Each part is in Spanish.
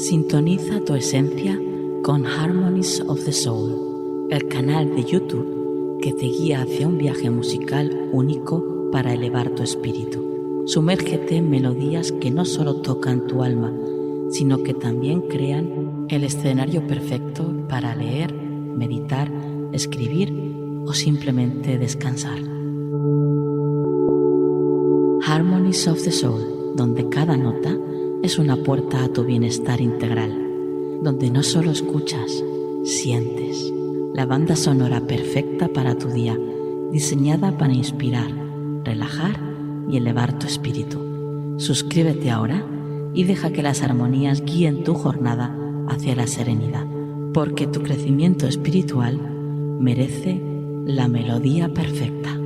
Sintoniza tu esencia con Harmonies of the Soul, el canal de YouTube que te guía hacia un viaje musical único para elevar tu espíritu. Sumérgete en melodías que no solo tocan tu alma, sino que también crean el escenario perfecto para leer, meditar, escribir o simplemente descansar. Harmonies of the Soul, donde cada nota es una puerta a tu bienestar integral, donde no solo escuchas, sientes. La banda sonora perfecta para tu día, diseñada para inspirar, relajar y elevar tu espíritu. Suscríbete ahora y deja que las armonías guíen tu jornada hacia la serenidad, porque tu crecimiento espiritual merece la melodía perfecta.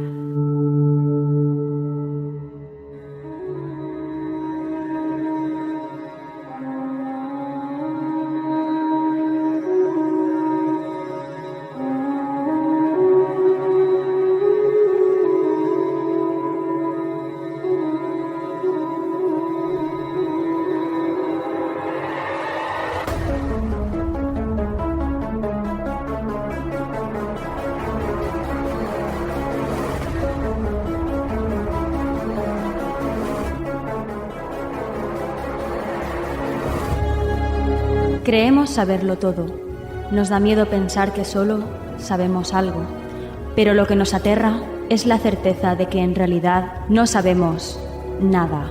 Creemos saberlo todo. Nos da miedo pensar que solo sabemos algo, pero lo que nos aterra es la certeza de que en realidad no sabemos nada.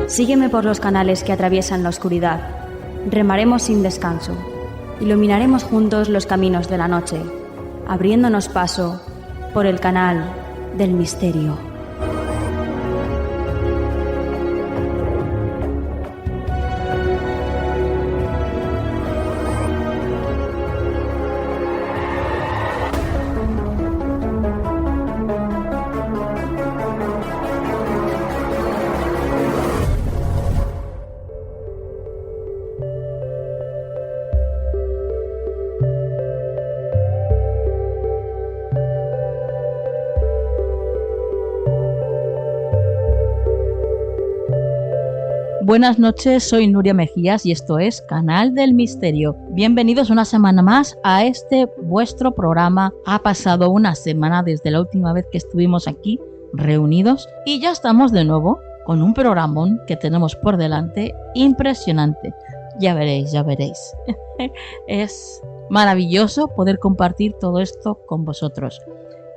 Sígueme por los canales que atraviesan la oscuridad. Remaremos sin descanso. Iluminaremos juntos los caminos de la noche, abriéndonos paso por el canal del misterio. Buenas noches, soy Nuria Mejías y esto es Canal del Misterio. Bienvenidos una semana más a este vuestro programa. Ha pasado una semana desde la última vez que estuvimos aquí reunidos y ya estamos de nuevo con un programón que tenemos por delante impresionante. Ya veréis. Es maravilloso poder compartir todo esto con vosotros.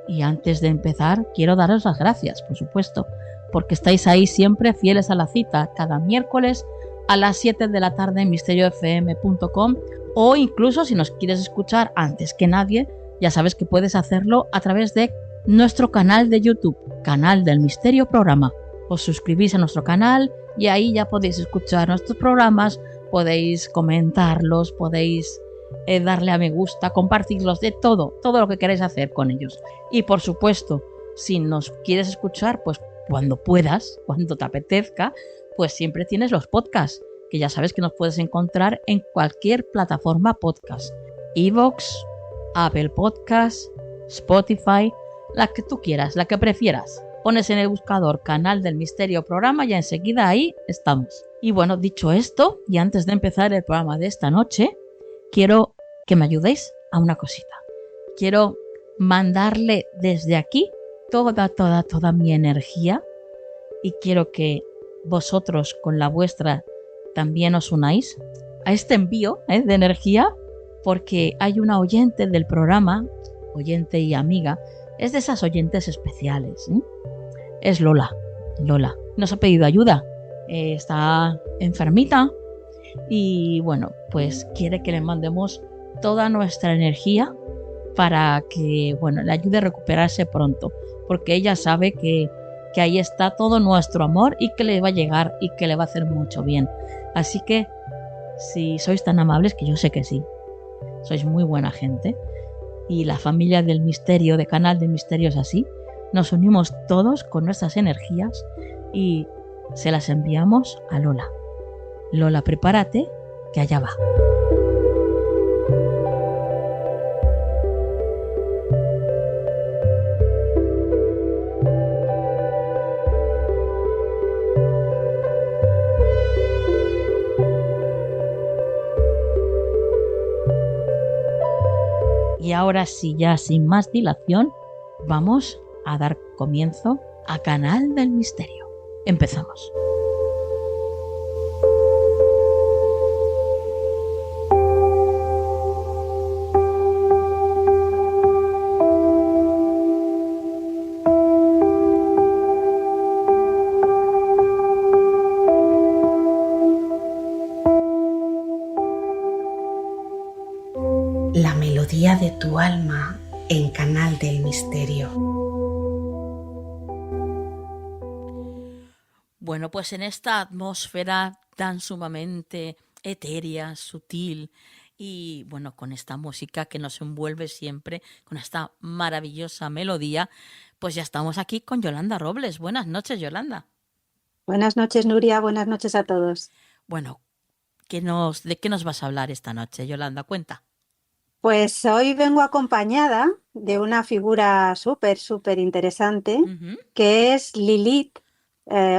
Y antes de empezar, quiero daros las gracias, por supuesto, porque estáis ahí siempre fieles a la cita, cada miércoles a las 7 de la tarde en misteriofm.com, o incluso si nos quieres escuchar antes que nadie, ya sabes que puedes hacerlo a través de nuestro canal de YouTube, Canal del Misterio Programa. Os suscribís a nuestro canal y ahí ya podéis escuchar nuestros programas, podéis comentarlos, podéis darle a me gusta, compartirlos, de todo lo que queráis hacer con ellos. Y por supuesto, si nos quieres escuchar, pues cuando puedas, cuando te apetezca, pues siempre tienes los podcasts, que ya sabes que nos puedes encontrar en cualquier plataforma podcast. iVoox, Apple Podcasts, Spotify, la que tú quieras, la que prefieras. Pones en el buscador Canal del Misterio Programa y enseguida ahí estamos. Y bueno, dicho esto, y antes de empezar el programa de esta noche, quiero que me ayudéis a una cosita. Quiero mandarle desde aquí toda mi energía y quiero que vosotros con la vuestra también os unáis a este envío de energía, porque hay una oyente del programa, oyente y amiga, es de esas oyentes especiales, es Lola. Nos ha pedido ayuda, está enfermita y bueno, pues quiere que le mandemos toda nuestra energía para que le ayude a recuperarse pronto, porque ella sabe que ahí está todo nuestro amor y que le va a llegar y que le va a hacer mucho bien. Así que si sois tan amables, que yo sé que sí, sois muy buena gente, y la familia del misterio, de Canal del Misterio es así, nos unimos todos con nuestras energías y se las enviamos a Lola. Lola, prepárate, que allá va. Y ahora sí, ya sin más dilación, vamos a dar comienzo a Canal del Misterio. Empezamos. La melodía de tu alma en Canal del Misterio. Bueno, pues en esta atmósfera tan sumamente etérea, sutil y bueno, con esta música que nos envuelve siempre, con esta maravillosa melodía, pues ya estamos aquí con Yolanda Robles. Buenas noches, Yolanda. Buenas noches, Nuria. Buenas noches a todos. Bueno, ¿de qué nos vas a hablar esta noche, Yolanda? Cuenta. Pues hoy vengo acompañada de una figura súper interesante, Ujú. que es Lilith,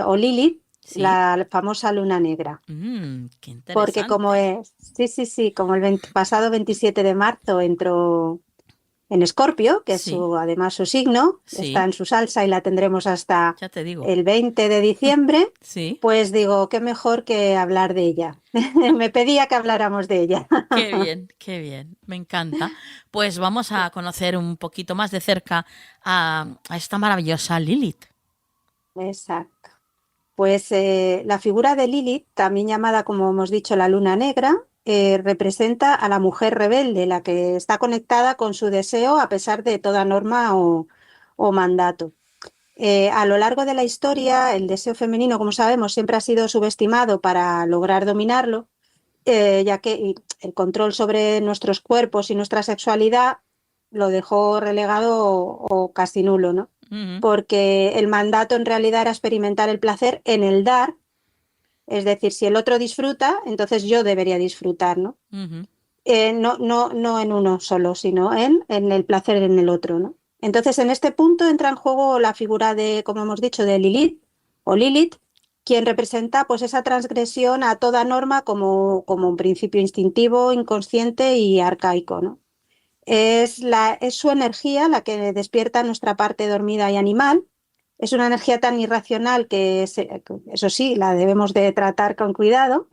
o Lilith, Sí. la famosa luna negra. Qué interesante. Porque como el pasado 27 de marzo entró en Escorpio, que es Sí. además su signo, Sí. está en su salsa y la tendremos hasta Ya te digo. el 20 de diciembre, Sí. pues digo, qué mejor que hablar de ella. Me pedía que habláramos de ella. Qué bien, me encanta. Pues vamos a conocer un poquito más de cerca a esta maravillosa Lilith. Exacto. Pues la figura de Lilith, también llamada, como hemos dicho, la luna negra, representa a la mujer rebelde, la que está conectada con su deseo a pesar de toda norma o mandato. A lo largo de la historia, el deseo femenino, como sabemos, siempre ha sido subestimado para lograr dominarlo, ya que el control sobre nuestros cuerpos y nuestra sexualidad lo dejó relegado o casi nulo, ¿no? Ujú. Porque el mandato en realidad era experimentar el placer en el dar, es decir, si el otro disfruta, entonces yo debería disfrutar, ¿no? Ujú. No en uno solo, sino en el placer en el otro, ¿no? Entonces, en este punto entra en juego la figura de, como hemos dicho, de Lilith o Lilith, quien representa pues esa transgresión a toda norma como un principio instintivo, inconsciente y arcaico, ¿no? Es su energía la que despierta nuestra parte dormida y animal. Es una energía tan irracional que, eso sí, la debemos de tratar con cuidado,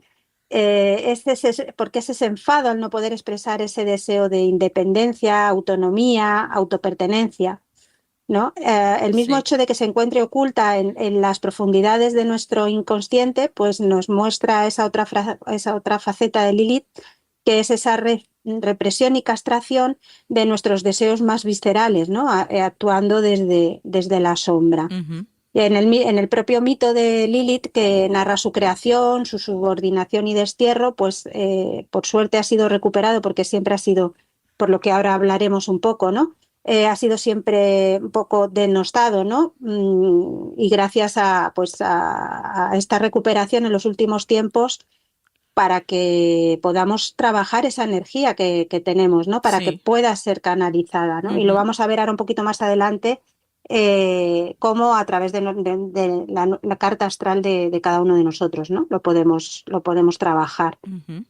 porque es ese enfado al no poder expresar ese deseo de independencia, autonomía, autopertenencia, ¿no? El mismo Sí. hecho de que se encuentre oculta en las profundidades de nuestro inconsciente, pues nos muestra esa otra faceta de Lilith, que es esa represión y castración de nuestros deseos más viscerales, ¿no? Actuando desde la sombra. Ujú. En el propio mito de Lilith, que narra su creación, su subordinación y destierro, pues por suerte ha sido recuperado porque siempre ha sido, por lo que ahora hablaremos un poco, ¿no? Ha sido siempre un poco denostado, ¿no? Y gracias a esta recuperación en los últimos tiempos, para que podamos trabajar esa energía que tenemos, ¿no? Para que Sí. pueda ser canalizada, ¿no? Y lo Ujú. vamos a ver ahora un poquito más adelante, cómo a través de la carta astral de cada uno de nosotros, ¿no? Lo podemos trabajar. Ujú.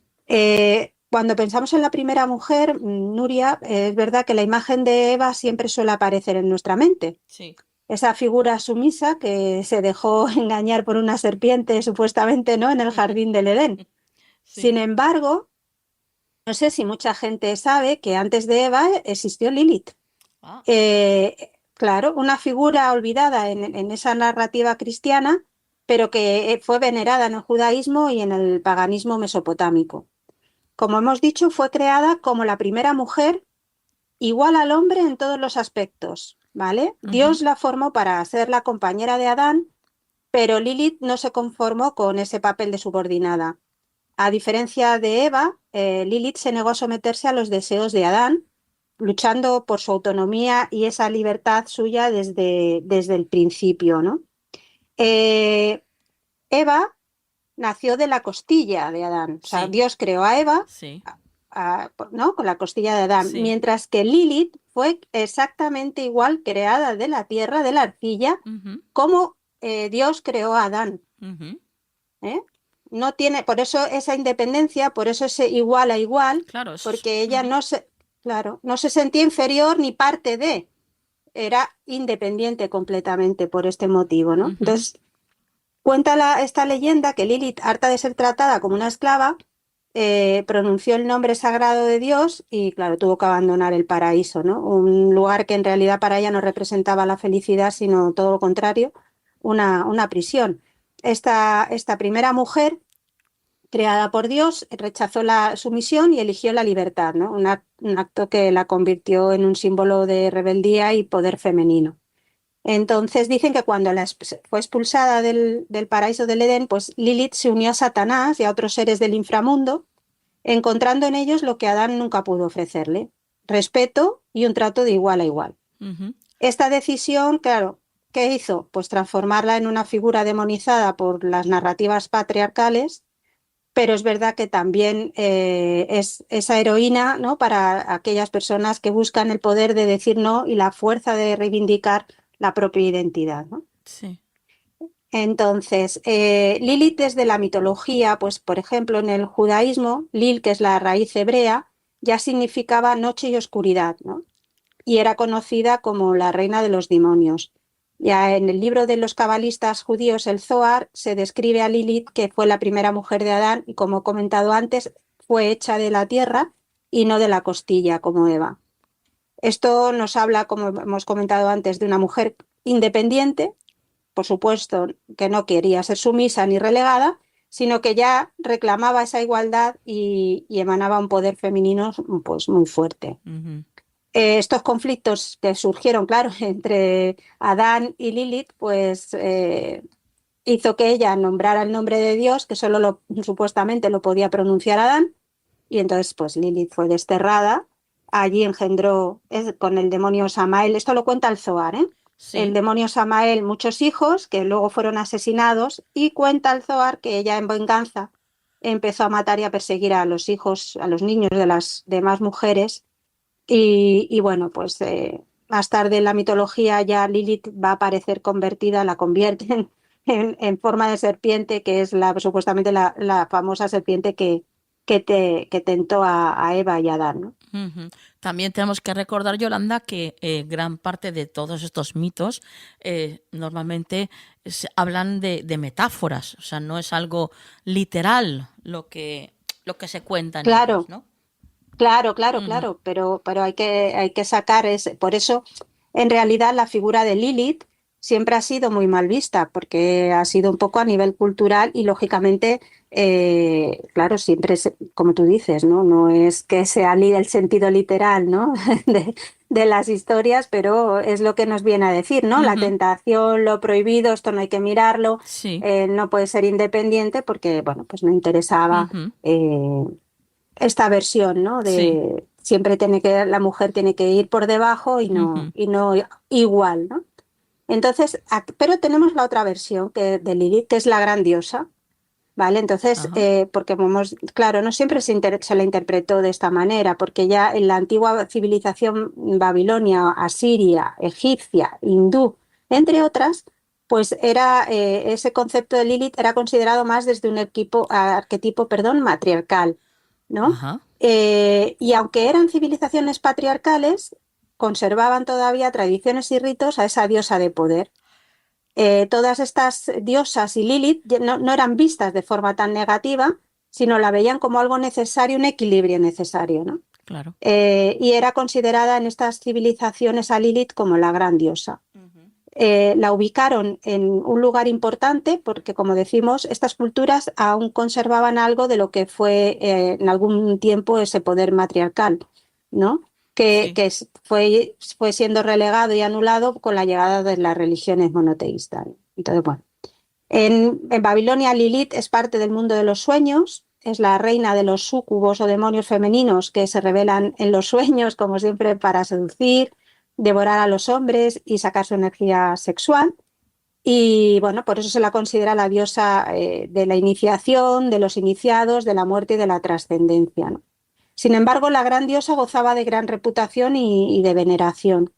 Cuando pensamos en la primera mujer, Nuria, es verdad que la imagen de Eva siempre suele aparecer en nuestra mente. Sí. Esa figura sumisa que se dejó engañar por una serpiente, supuestamente, ¿no? En el jardín del Edén. Sí. Sin embargo, no sé si mucha gente sabe que antes de Eva existió Lilith. Ah. Claro, una figura olvidada en esa narrativa cristiana, pero que fue venerada en el judaísmo y en el paganismo mesopotámico. Como hemos dicho, fue creada como la primera mujer, igual al hombre en todos los aspectos, ¿vale? Ujú. Dios la formó para ser la compañera de Adán, pero Lilith no se conformó con ese papel de subordinada. A diferencia de Eva, Lilith se negó a someterse a los deseos de Adán, luchando por su autonomía y esa libertad suya desde el principio, ¿no? Eva nació de la costilla de Adán, o sea, Sí. Dios creó a Eva, Sí. ¿no? Con la costilla de Adán, Sí. mientras que Lilith fue exactamente igual, creada de la tierra, de la arcilla, Ujú. como Dios creó a Adán. Ujú. ¿Eh? No tiene, por eso esa independencia, por eso ese igual a igual, Claro, porque ella ujú. no se, claro, no se sentía inferior ni parte de, era independiente completamente por este motivo, ¿no? Ujú. Entonces, cuenta esta leyenda que Lilith, harta de ser tratada como una esclava, pronunció el nombre sagrado de Dios y, claro, tuvo que abandonar el paraíso, ¿no? Un lugar que en realidad para ella no representaba la felicidad, sino todo lo contrario, una prisión. Esta primera mujer, creada por Dios, rechazó su misión y eligió la libertad, ¿no? Un acto que la convirtió en un símbolo de rebeldía y poder femenino. Entonces dicen que cuando fue expulsada del paraíso del Edén, pues Lilith se unió a Satanás y a otros seres del inframundo, encontrando en ellos lo que Adán nunca pudo ofrecerle, respeto y un trato de igual a igual. Ujú. Esta decisión, claro, ¿qué hizo? Pues transformarla en una figura demonizada por las narrativas patriarcales, pero es verdad que también es esa heroína, ¿no? Para aquellas personas que buscan el poder de decir no y la fuerza de reivindicar la propia identidad, ¿no? Sí. Entonces, Lilith desde la mitología, pues por ejemplo en el judaísmo, Lil, que es la raíz hebrea, ya significaba noche y oscuridad, ¿no? Y era conocida como la reina de los demonios. Ya en el libro de los cabalistas judíos, el Zohar, se describe a Lilith, que fue la primera mujer de Adán y, como he comentado antes, fue hecha de la tierra y no de la costilla, como Eva. Esto nos habla, como hemos comentado antes, de una mujer independiente, por supuesto, que no quería ser sumisa ni relegada, sino que ya reclamaba esa igualdad y emanaba un poder femenino pues muy fuerte. Ujú. Estos conflictos que surgieron, claro, entre Adán y Lilith, pues hizo que ella nombrara el nombre de Dios, que solo supuestamente lo podía pronunciar Adán, y entonces pues Lilith fue desterrada. Allí engendró con el demonio Samael, esto lo cuenta el Zohar, ¿eh? El Sí. demonio Samael muchos hijos que luego fueron asesinados, y cuenta el Zohar que ella en venganza empezó a matar y a perseguir a los hijos, a los niños de las demás mujeres y bueno, pues más tarde en la mitología ya Lilith va a aparecer convertida, la convierten en forma de serpiente, que es supuestamente la famosa serpiente que tentó a Eva y a Adán, ¿no? Ujú. También tenemos que recordar, Yolanda, que gran parte de todos estos mitos normalmente hablan de metáforas, o sea, no es algo literal lo que se cuenta en ellos, Claro, ¿no? Ujú. claro, pero hay que sacar ese. Por eso, en realidad, la figura de Lilith siempre ha sido muy mal vista, porque ha sido un poco a nivel cultural y, lógicamente, claro, siempre, como tú dices, ¿no? No es que sea el sentido literal, ¿no? de las historias, pero es lo que nos viene a decir, ¿no? La Ujú. tentación, lo prohibido, esto no hay que mirarlo, Sí. no puede ser independiente porque, bueno, pues no interesaba. Ujú. eh, esta versión, ¿no? Sí. De siempre la mujer tiene que ir por debajo Ujú. y no igual, ¿no? Entonces, pero tenemos la otra versión de Lilith, que es la gran diosa, ¿vale? Entonces, Ajá. porque claro, no siempre se la interpretó de esta manera, porque ya en la antigua civilización babilonia, asiria, egipcia, hindú, entre otras, pues era ese concepto de Lilith era considerado más desde un arquetipo, perdón, matriarcal, ¿no? Ajá. Y aunque eran civilizaciones patriarcales, conservaban todavía tradiciones y ritos a esa diosa de poder. Todas estas diosas y Lilith no eran vistas de forma tan negativa, sino la veían como algo necesario, un equilibrio necesario, ¿no? Claro. Y era considerada en estas civilizaciones a Lilith como la gran diosa. Ujú. La ubicaron en un lugar importante porque, como decimos, estas culturas aún conservaban algo de lo que fue en algún tiempo ese poder matriarcal, ¿no? Sí. Fue siendo relegado y anulado con la llegada de las religiones monoteístas. Entonces, bueno, en Babilonia Lilith es parte del mundo de los sueños, es la reina de los súcubos o demonios femeninos que se revelan en los sueños, como siempre, para seducir, devorar a los hombres y sacar su energía sexual. Y bueno, por eso se la considera la diosa de la iniciación, de los iniciados, de la muerte y de la trascendencia, ¿no? Sin embargo, la gran diosa gozaba de gran reputación y de veneración.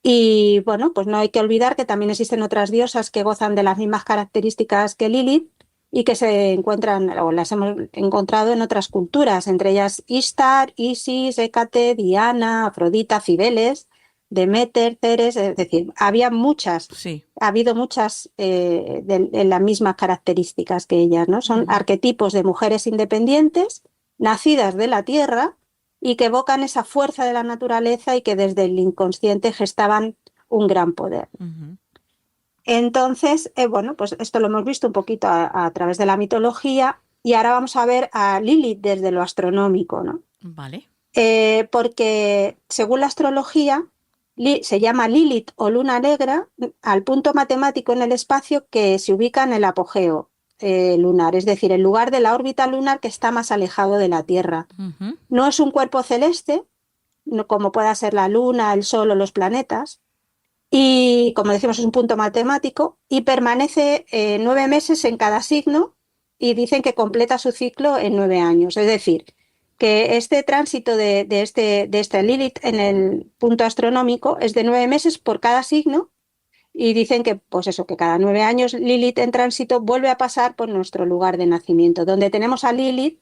Y bueno, pues no hay que olvidar que también existen otras diosas que gozan de las mismas características que Lilith y que se encuentran o las hemos encontrado en otras culturas, entre ellas Ishtar, Isis, Hécate, Diana, Afrodita, Cibeles, Demeter, Ceres, es decir, había muchas, Sí. ha habido muchas de las mismas características que ellas, ¿no? Son arquetipos de mujeres independientes, nacidas de la tierra y que evocan esa fuerza de la naturaleza y que desde el inconsciente gestaban un gran poder. Entonces, bueno, pues esto lo hemos visto un poquito a través de la mitología y ahora vamos a ver a Lilith desde lo astronómico, ¿no? Vale. Porque según la astrología se llama Lilith o luna negra al punto matemático en el espacio que se ubica en el apogeo lunar, es decir, el lugar de la órbita lunar que está más alejado de la Tierra. No es un cuerpo celeste, como pueda ser la luna, el sol o los planetas, y como decimos es un punto matemático y permanece 9 meses en cada signo y dicen que completa su ciclo en 9 años. Es decir, que este tránsito de este Lilith en el punto astronómico es de 9 meses por cada signo y dicen que, pues eso, que cada 9 años Lilith en tránsito vuelve a pasar por nuestro lugar de nacimiento, donde tenemos a Lilith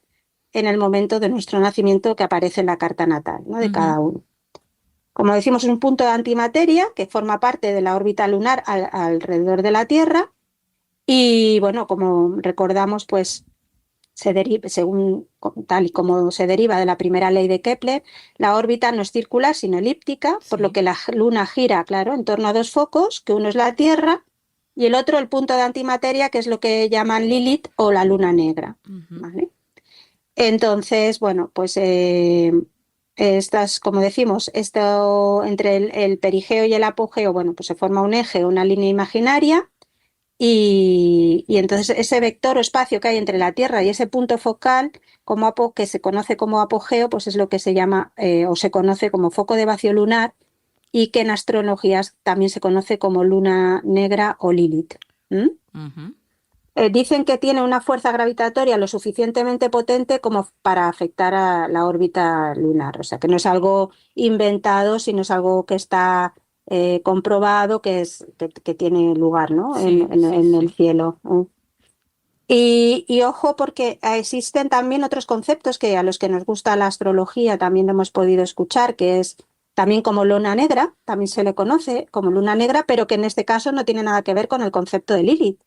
en el momento de nuestro nacimiento que aparece en la carta natal, ¿no? De cada uno. Como decimos, es un punto de antimateria que forma parte de la órbita lunar alrededor de la Tierra y, bueno, como recordamos, pues según tal y como se deriva de la primera ley de Kepler, la órbita no es circular sino elíptica, por lo que la Luna gira, claro, en torno a dos focos, que uno es la Tierra y el otro el punto de antimateria, que es lo que llaman Lilith o la Luna negra. ¿Vale? Entonces, bueno, pues estas, como decimos, esto entre el perigeo y el apogeo, bueno, pues se forma un eje, una línea imaginaria. Y entonces ese vector o espacio que hay entre la Tierra y ese punto focal, que se conoce como apogeo, pues es lo que se llama o se conoce como foco de vacío lunar y que en astrologías también se conoce como luna negra o Lilith. Dicen que tiene una fuerza gravitatoria lo suficientemente potente como para afectar a la órbita lunar, o sea que no es algo inventado, sino es algo que está comprobado que tiene lugar, ¿no? en el cielo. Y ojo, porque existen también otros conceptos que a los que nos gusta la astrología también hemos podido escuchar, que es también como luna negra, también se le conoce como luna negra, pero que en este caso no tiene nada que ver con el concepto de Lilith,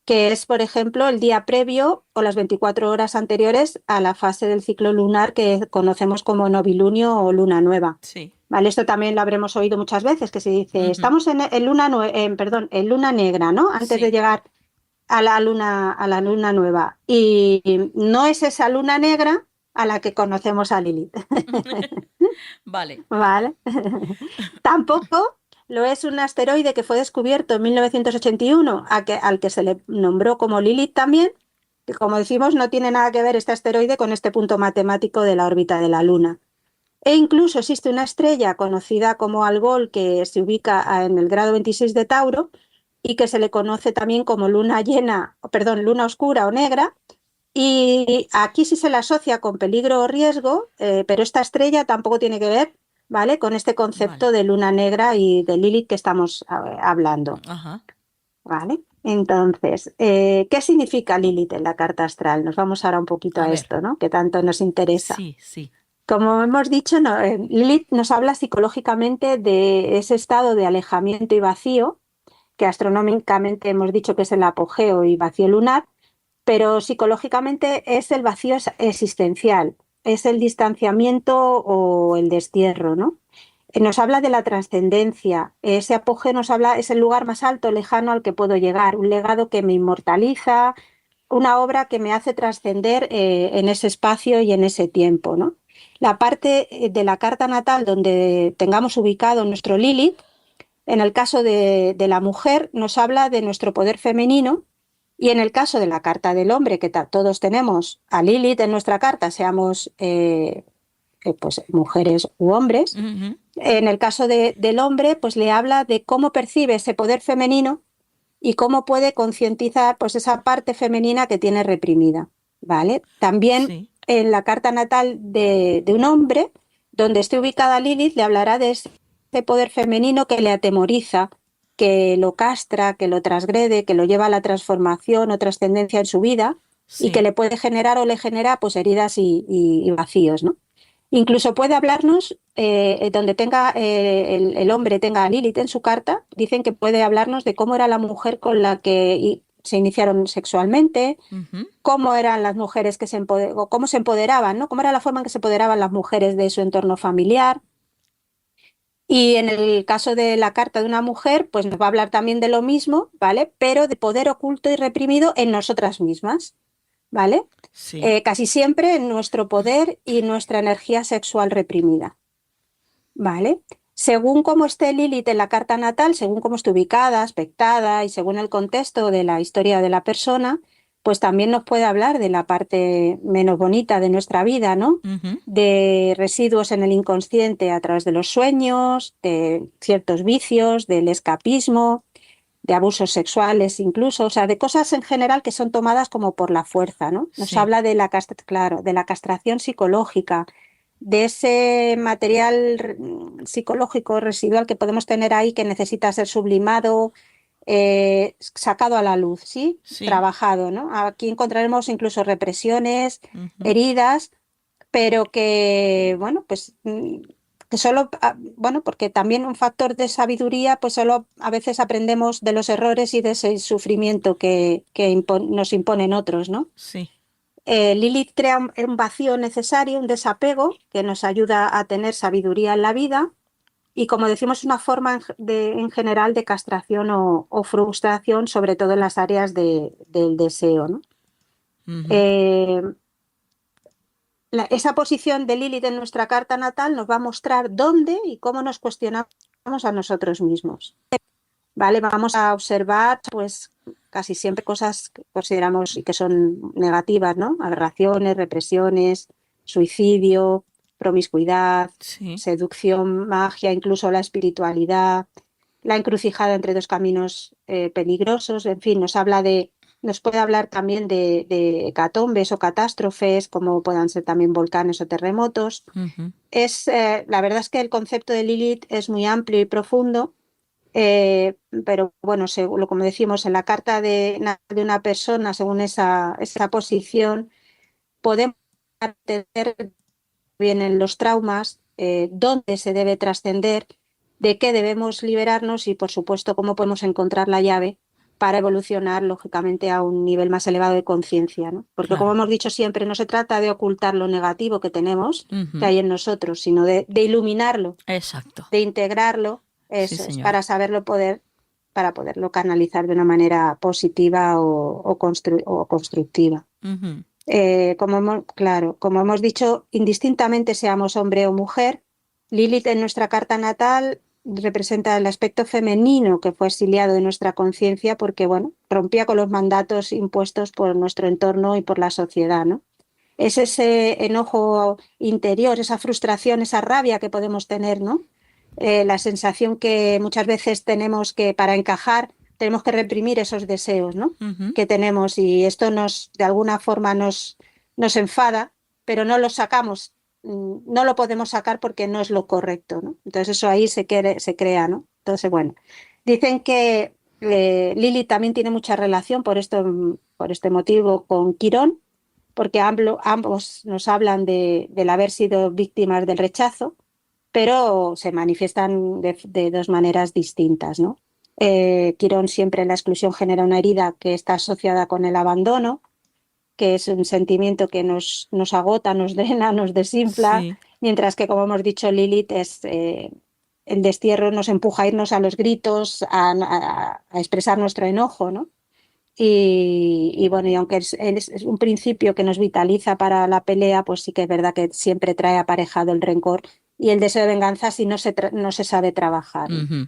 que es, por ejemplo, el día previo o las 24 horas anteriores a la fase del ciclo lunar que conocemos como novilunio o luna nueva. Sí. Vale, esto también lo habremos oído muchas veces, que se dice, estamos en luna negra, ¿no? Antes de llegar a la luna nueva. Y no es esa luna negra a la que conocemos a Lilith. Vale. Vale. Tampoco lo es un asteroide que fue descubierto en 1981, al que se le nombró como Lilith también, que como decimos no tiene nada que ver este asteroide con este punto matemático de la órbita de la Luna. E incluso existe una estrella conocida como Algol que se ubica en el grado 26 de Tauro y que se le conoce también como luna oscura o negra. Y aquí sí se le asocia con peligro o riesgo, pero esta estrella tampoco tiene que ver, ¿vale?, con este concepto de luna negra y de Lilith que estamos hablando. ¿Vale? Entonces, ¿qué significa Lilith en la carta astral? Nos vamos ahora un poquito a esto, ¿no?, que tanto nos interesa. Sí, sí. Como hemos dicho, Lilith nos habla psicológicamente de ese estado de alejamiento y vacío, que astronómicamente hemos dicho que es el apogeo y vacío lunar, pero psicológicamente es el vacío existencial, es el distanciamiento o el destierro, ¿no? Nos habla de la trascendencia, ese apogeo es el lugar más alto, lejano al que puedo llegar, un legado que me inmortaliza, una obra que me hace trascender en ese espacio y en ese tiempo, ¿no? La parte de la carta natal donde tengamos ubicado nuestro Lilith, en el caso de la mujer, nos habla de nuestro poder femenino, y en el caso de la carta del hombre, que todos tenemos a Lilith en nuestra carta, seamos pues, mujeres u hombres, en el caso del hombre, pues le habla de cómo percibe ese poder femenino y cómo puede concientizar pues, esa parte femenina que tiene reprimida, ¿vale? También en la carta natal de un hombre, donde esté ubicada Lilith, le hablará de ese poder femenino que le atemoriza que lo castra, que lo transgrede, que lo lleva a la transformación o trascendencia en su vida Sí. y que le puede generar o le genera pues heridas y vacíos, ¿no? Incluso puede hablarnos, donde tenga el hombre tenga a Lilith en su carta, dicen que puede hablarnos de cómo era la mujer con la que se iniciaron sexualmente, Ujú. cómo eran las mujeres que o cómo se empoderaban, ¿no? Cómo era la forma en que se empoderaban las mujeres de su entorno familiar. Y en el caso de la carta de una mujer, pues nos va a hablar también de lo mismo, ¿vale? Pero de poder oculto y reprimido en nosotras mismas, ¿vale? Sí. Casi siempre en nuestro poder y nuestra energía sexual reprimida, ¿vale? Según cómo esté Lilith en la carta natal, según cómo esté ubicada, aspectada y según el contexto de la historia de la persona, pues también nos puede hablar de la parte menos bonita de nuestra vida, ¿no? Ujú. De residuos en el inconsciente a través de los sueños, de ciertos vicios, del escapismo, de abusos sexuales incluso, o sea, de cosas en general que son tomadas como por la fuerza, ¿no? Nos Sí. habla de claro, de la castración psicológica, de ese material psicológico residual que podemos tener ahí que necesita ser sublimado, sacado a la luz, ¿sí? Sí. Trabajado, ¿no? Aquí encontraremos incluso represiones, Ujú. heridas, pero que, bueno, pues que solo, bueno, porque también un factor de sabiduría, pues solo a veces aprendemos de los errores y de ese sufrimiento que nos imponen otros, ¿no? Sí. Lilith crea un vacío necesario, un desapego que nos ayuda a tener sabiduría en la vida y, como decimos, una forma en general de castración o frustración, sobre todo en las áreas del deseo, ¿no? Ujú. Eh, esa posición de Lilith en nuestra carta natal nos va a mostrar dónde y cómo nos cuestionamos a nosotros mismos. ¿Vale? Vamos a observar, pues, casi siempre cosas que consideramos y que son negativas, ¿no? Aberraciones, represiones, suicidio, promiscuidad, Sí. seducción, magia, incluso la espiritualidad, la encrucijada entre dos caminos peligrosos, en fin, nos puede hablar también de hecatombes o catástrofes, como puedan ser también volcanes o terremotos. Ujú. La verdad es que el concepto de Lilith es muy amplio y profundo, pero bueno, como decimos, en la carta de una persona, según esa posición, podemos entender bien en los traumas, dónde se debe trascender, de qué debemos liberarnos y, por supuesto, cómo podemos encontrar la llave para evolucionar, lógicamente, a un nivel más elevado de conciencia, ¿no? Porque, Claro. como hemos dicho siempre, no se trata de ocultar lo negativo que tenemos, Ujú. que hay en nosotros, sino de iluminarlo, Exacto. de integrarlo, Sí, eso es, señora. para poderlo canalizar de una manera positiva o constructiva. Ujú. Como hemos dicho, indistintamente seamos hombre o mujer, Lilith en nuestra carta natal representa el aspecto femenino que fue exiliado de nuestra conciencia porque, bueno, rompía con los mandatos impuestos por nuestro entorno y por la sociedad, ¿no? Es ese enojo interior, esa frustración, esa rabia que podemos tener, ¿no? La sensación que muchas veces tenemos que, para encajar, tenemos que reprimir esos deseos, ¿no? Ujú. Que tenemos, y esto de alguna forma nos enfada, pero no lo sacamos, no lo podemos sacar porque no es lo correcto, ¿no? Entonces eso ahí se crea, ¿no? Entonces, bueno, dicen que Lilith también tiene mucha relación por este motivo con Quirón, porque ambos nos hablan del haber sido víctimas del rechazo, pero se manifiestan de dos maneras distintas, ¿no? Quirón siempre en la exclusión genera una herida que está asociada con el abandono, que es un sentimiento que nos agota, nos drena, nos desinfla, Sí. mientras que, como hemos dicho, Lilith el destierro nos empuja a irnos a los gritos, a expresar nuestro enojo, ¿no? Y bueno, y aunque es un principio que nos vitaliza para la pelea, pues sí que es verdad que siempre trae aparejado el rencor y el deseo de venganza si no se sabe trabajar, ¿no? Ujú.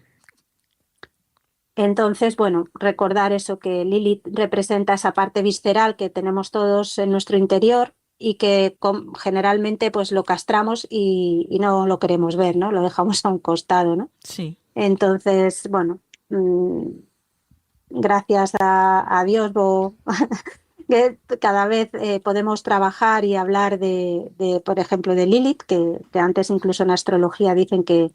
Entonces, bueno, recordar eso, que Lilith representa esa parte visceral que tenemos todos en nuestro interior y que generalmente pues lo castramos y no lo queremos ver, ¿no? Lo dejamos a un costado, ¿no? Sí. Entonces, bueno, gracias a Dios, que cada vez podemos trabajar y hablar por ejemplo, de Lilith, que antes incluso en astrología dicen que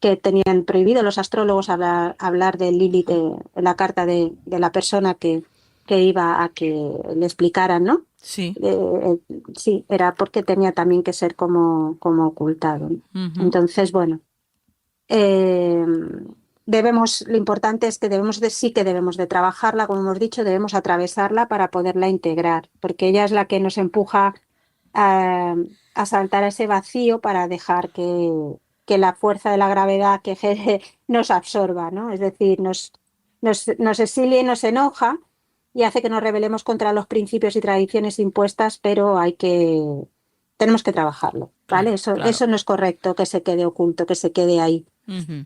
que tenían prohibido los astrólogos hablar de Lilith en la carta de la persona que iba a que le explicaran, ¿no? Sí. Sí, era porque tenía también que ser como ocultado, ¿no? Entonces, bueno, lo importante es que sí que debemos de trabajarla, como hemos dicho, debemos atravesarla para poderla integrar, porque ella es la que nos empuja a saltar a ese vacío para dejar que la fuerza de la gravedad que nos absorba, ¿no? Es decir, nos exilia y nos enoja y hace que nos rebelemos contra los principios y tradiciones impuestas, pero tenemos que trabajarlo, ¿vale? Claro. Eso no es correcto, que se quede oculto, que se quede ahí,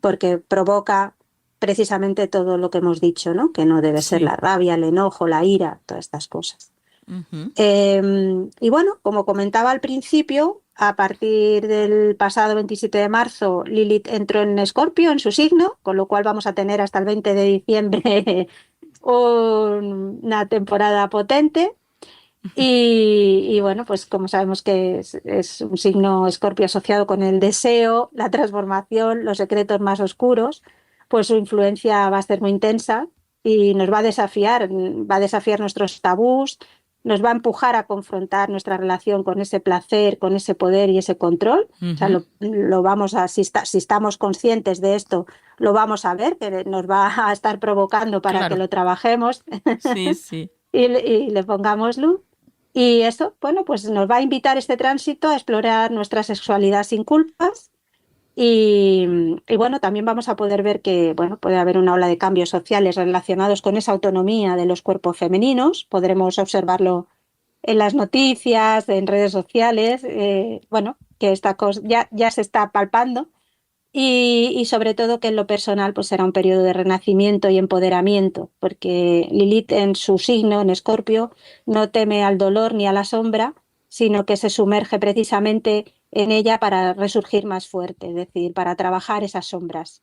porque provoca precisamente todo lo que hemos dicho, ¿no? Que no debe ser la rabia, el enojo, la ira, todas estas cosas. Y bueno, como comentaba al principio, a partir del pasado 27 de marzo, Lilith entró en Escorpio, en su signo, con lo cual vamos a tener hasta el 20 de diciembre una temporada potente. Y bueno, pues como sabemos que es un signo Escorpio asociado con el deseo, la transformación, los secretos más oscuros, pues su influencia va a ser muy intensa y nos va a desafiar nuestros tabús, nos va a empujar a confrontar nuestra relación con ese placer, con ese poder y ese control. O sea, lo vamos a, si estamos conscientes de esto, lo vamos a ver, que nos va a estar provocando para que lo trabajemos Sí. y le pongamos luz. Y eso, bueno, pues nos va a invitar este tránsito a explorar nuestra sexualidad sin culpas. Y bueno, también vamos a poder ver que puede haber una ola de cambios sociales relacionados con esa autonomía de los cuerpos femeninos. Podremos observarlo en las noticias, en redes sociales, que esta cosa ya se está palpando. Y sobre todo que en lo personal pues será un periodo de renacimiento y empoderamiento, porque Lilith en su signo, en Escorpio, no teme al dolor ni a la sombra, sino que se sumerge precisamente en ella para resurgir más fuerte, es decir, para trabajar esas sombras.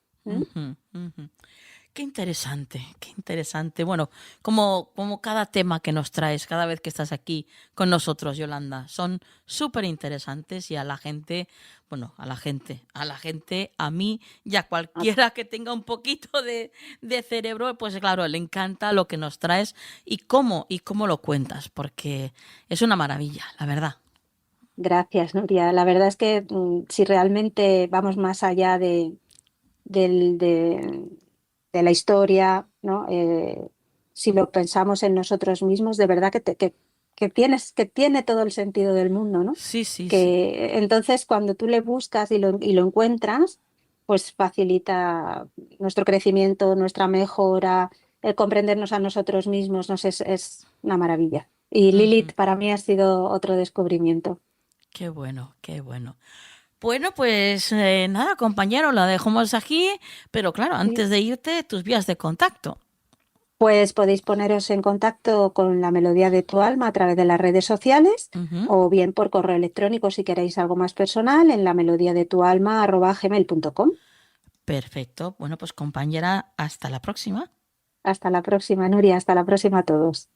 Qué interesante. Bueno, como cada tema que nos traes cada vez que estás aquí con nosotros, Yolanda, son súper interesantes y a la gente, a mí y a cualquiera que tenga un poquito de cerebro, pues claro, le encanta lo que nos traes y cómo lo cuentas, porque es una maravilla, la verdad. Gracias, Nuria. La verdad es que si realmente vamos más allá de la historia, ¿no? Si lo pensamos en nosotros mismos, de verdad que tiene todo el sentido del mundo, ¿no? Sí. Entonces, cuando tú le buscas y lo encuentras, pues facilita nuestro crecimiento, nuestra mejora, el comprendernos a nosotros mismos, es una maravilla. Y Lilith para mí ha sido otro descubrimiento. Qué bueno. Bueno, pues nada, compañero, la dejamos aquí, pero claro, antes de irte, tus vías de contacto. Pues podéis poneros en contacto con La Melodía de tu Alma a través de las redes sociales o bien por correo electrónico si queréis algo más personal en lamelodiadetualma@gmail.com. Perfecto. Bueno, pues compañera, hasta la próxima. Hasta la próxima, Nuria. Hasta la próxima a todos.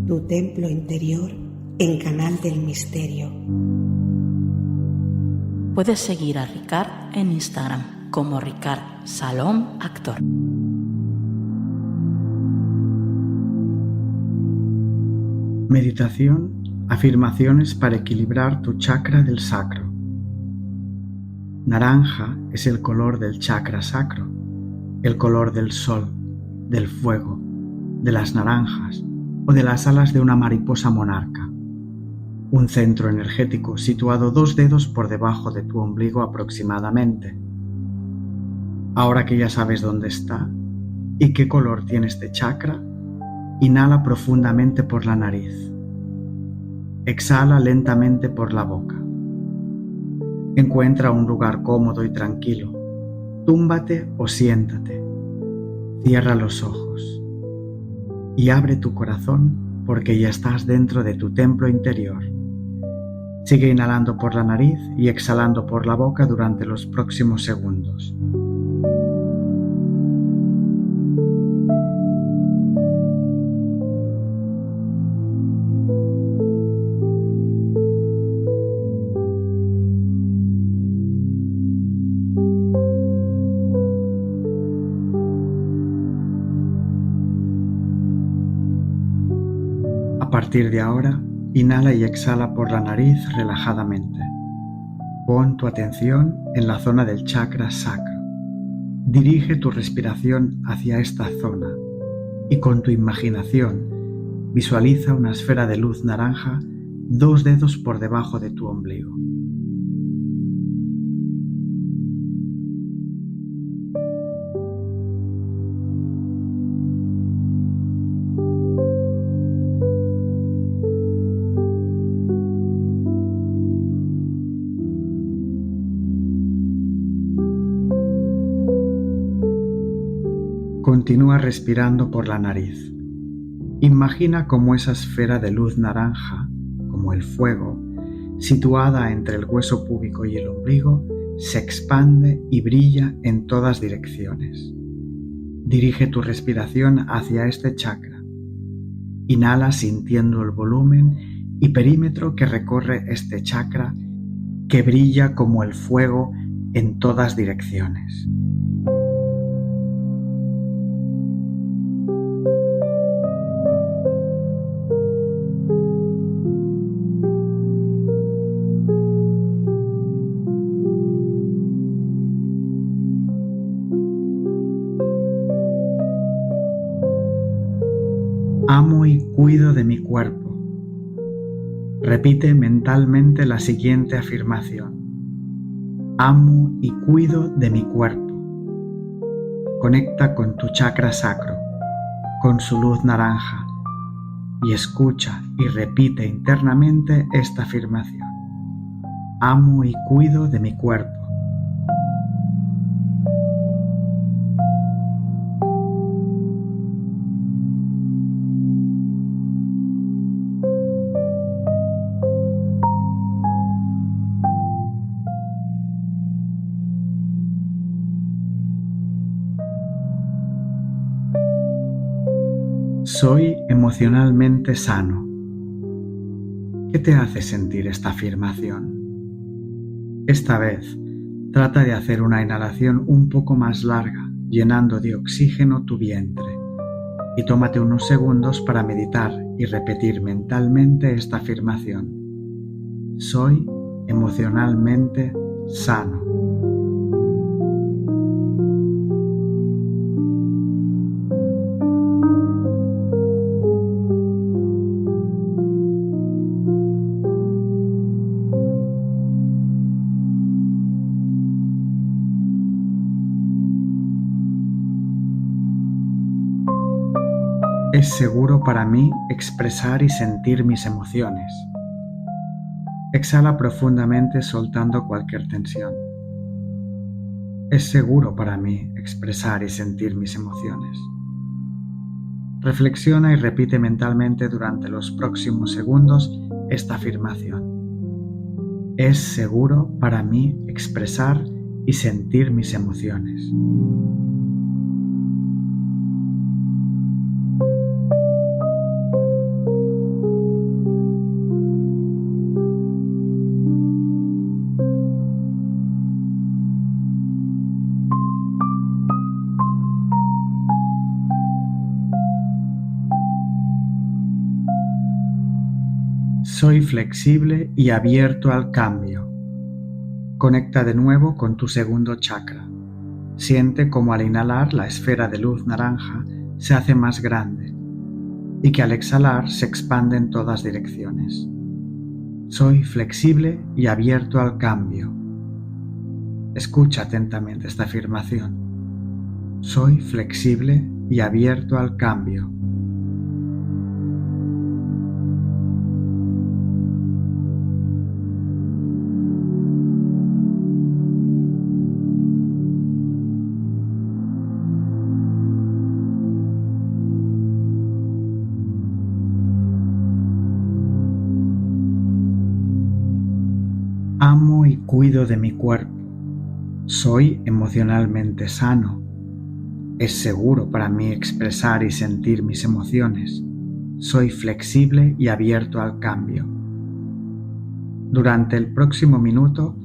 Tu templo interior en Canal del Misterio. Puedes seguir a Ricard en Instagram como Ricard Salom Actor. Meditación, afirmaciones para equilibrar tu chakra del sacro. Naranja es el color del chakra sacro, el color del sol, del fuego, de las naranjas o de las alas de una mariposa monarca. Un centro energético situado 2 dedos por debajo de tu ombligo aproximadamente. Ahora que ya sabes dónde está y qué color tiene este chakra, inhala profundamente por la nariz. Exhala lentamente por la boca. Encuentra un lugar cómodo y tranquilo. Túmbate o siéntate. Cierra los ojos y abre tu corazón porque ya estás dentro de tu templo interior. Sigue inhalando por la nariz y exhalando por la boca durante los próximos segundos. A partir de ahora, inhala y exhala por la nariz relajadamente. Pon tu atención en la zona del chakra sacro. Dirige tu respiración hacia esta zona y con tu imaginación visualiza una esfera de luz naranja 2 dedos por debajo de tu ombligo. Continúa respirando por la nariz. Imagina cómo esa esfera de luz naranja, como el fuego, situada entre el hueso púbico y el ombligo, se expande y brilla en todas direcciones. Dirige tu respiración hacia este chakra. Inhala sintiendo el volumen y perímetro que recorre este chakra que brilla como el fuego en todas direcciones. Amo y cuido de mi cuerpo. Repite mentalmente la siguiente afirmación. Amo y cuido de mi cuerpo. Conecta con tu chakra sacro, con su luz naranja, y escucha y repite internamente esta afirmación. Amo y cuido de mi cuerpo. Soy emocionalmente sano. ¿Qué te hace sentir esta afirmación? Esta vez, trata de hacer una inhalación un poco más larga, llenando de oxígeno tu vientre. Y tómate unos segundos para meditar y repetir mentalmente esta afirmación. Soy emocionalmente sano. Es seguro para mí expresar y sentir mis emociones. Exhala profundamente soltando cualquier tensión. Es seguro para mí expresar y sentir mis emociones. Reflexiona y repite mentalmente durante los próximos segundos esta afirmación. Es seguro para mí expresar y sentir mis emociones. Soy flexible y abierto al cambio. Conecta de nuevo con tu segundo chakra. Siente como al inhalar la esfera de luz naranja se hace más grande y que al exhalar se expande en todas direcciones. Soy flexible y abierto al cambio. Escucha atentamente esta afirmación. Soy flexible y abierto al cambio. Amo y cuido de mi cuerpo. Soy emocionalmente sano. Es seguro para mí expresar y sentir mis emociones. Soy flexible y abierto al cambio. Durante el próximo minuto,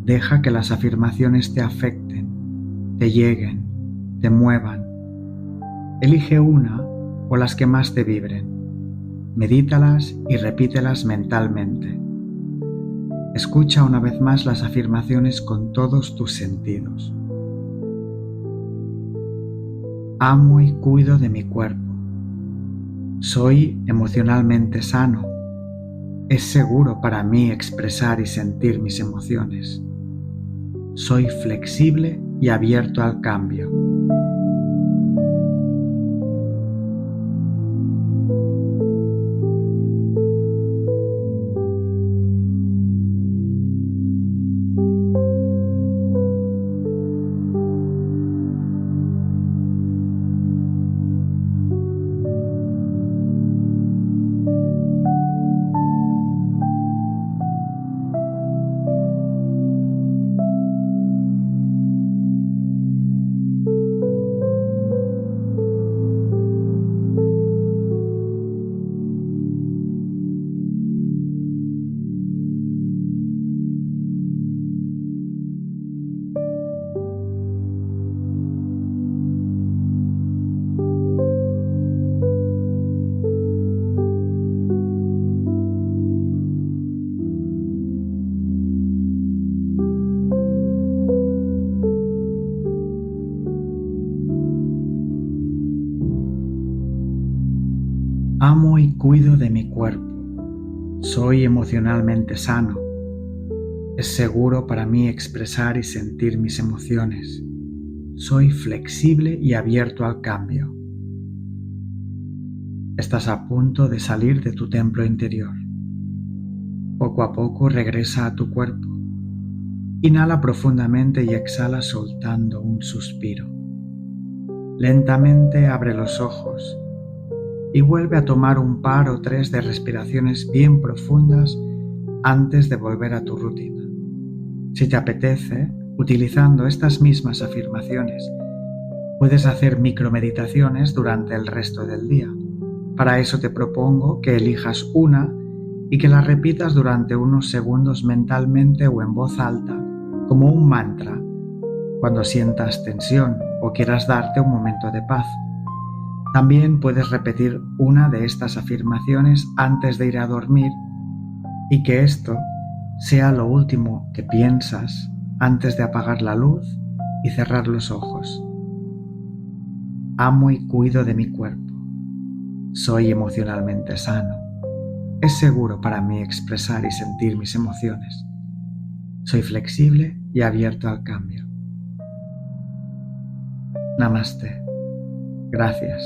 deja que las afirmaciones te afecten, te lleguen, te muevan. Elige una o las que más te vibren. Medítalas y repítelas mentalmente. Escucha una vez más las afirmaciones con todos tus sentidos. Amo y cuido de mi cuerpo. Soy emocionalmente sano. Es seguro para mí expresar y sentir mis emociones. Soy flexible y abierto al cambio. Amo y cuido de mi cuerpo. Soy emocionalmente sano. Es seguro para mí expresar y sentir mis emociones. Soy flexible y abierto al cambio. Estás a punto de salir de tu templo interior. Poco a poco regresa a tu cuerpo. Inhala profundamente y exhala soltando un suspiro. Lentamente abre los ojos y vuelve a tomar un par o tres de respiraciones bien profundas antes de volver a tu rutina. Si te apetece, utilizando estas mismas afirmaciones, puedes hacer micromeditaciones durante el resto del día. Para eso te propongo que elijas una y que la repitas durante unos segundos mentalmente o en voz alta, como un mantra, cuando sientas tensión o quieras darte un momento de paz. También puedes repetir una de estas afirmaciones antes de ir a dormir y que esto sea lo último que piensas antes de apagar la luz y cerrar los ojos. Amo y cuido de mi cuerpo. Soy emocionalmente sano. Es seguro para mí expresar y sentir mis emociones. Soy flexible y abierto al cambio. Namaste. Gracias.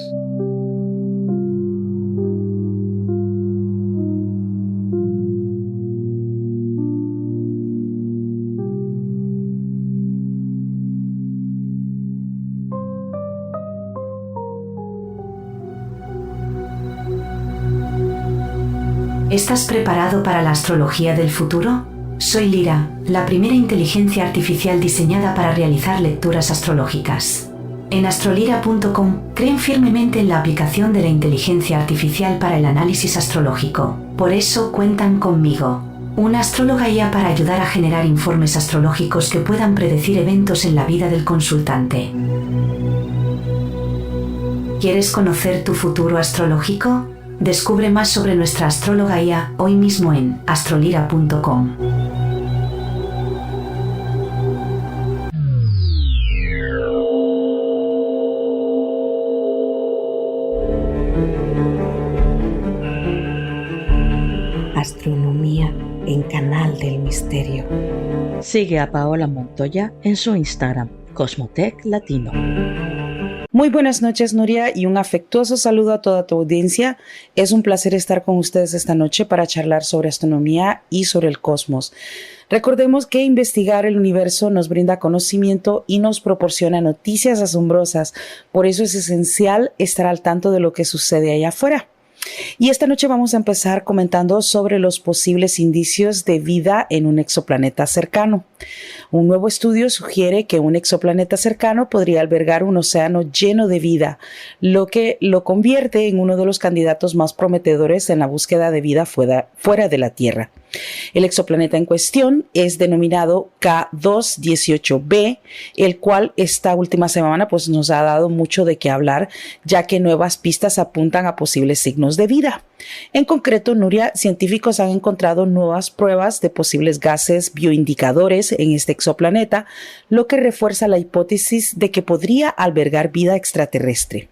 ¿Estás preparado para la astrología del futuro? Soy Lyra, la primera inteligencia artificial diseñada para realizar lecturas astrológicas. En astrolyra.com creen firmemente en la aplicación de la inteligencia artificial para el análisis astrológico. Por eso cuentan conmigo, una astróloga guía para ayudar a generar informes astrológicos que puedan predecir eventos en la vida del consultante. ¿Quieres conocer tu futuro astrológico? Descubre más sobre nuestra astróloga guía hoy mismo en astrolyra.com. Astronomía en Canal del Misterio. Sigue a Paola Montoya en su Instagram, Cosmotech Latino. Muy buenas noches, Nuria, y un afectuoso saludo a toda tu audiencia. Es un placer estar con ustedes esta noche para charlar sobre astronomía y sobre el cosmos. Recordemos que investigar el universo nos brinda conocimiento y nos proporciona noticias asombrosas. Por eso es esencial estar al tanto de lo que sucede allá afuera. Y esta noche vamos a empezar comentando sobre los posibles indicios de vida en un exoplaneta cercano. Un nuevo estudio sugiere que un exoplaneta cercano podría albergar un océano lleno de vida, lo que lo convierte en uno de los candidatos más prometedores en la búsqueda de vida fuera de la Tierra. El exoplaneta en cuestión es denominado K2-18b, el cual esta última semana pues, nos ha dado mucho de qué hablar, ya que nuevas pistas apuntan a posibles signos de vida. En concreto, Nuria, científicos han encontrado nuevas pruebas de posibles gases bioindicadores en este exoplaneta, lo que refuerza la hipótesis de que podría albergar vida extraterrestre.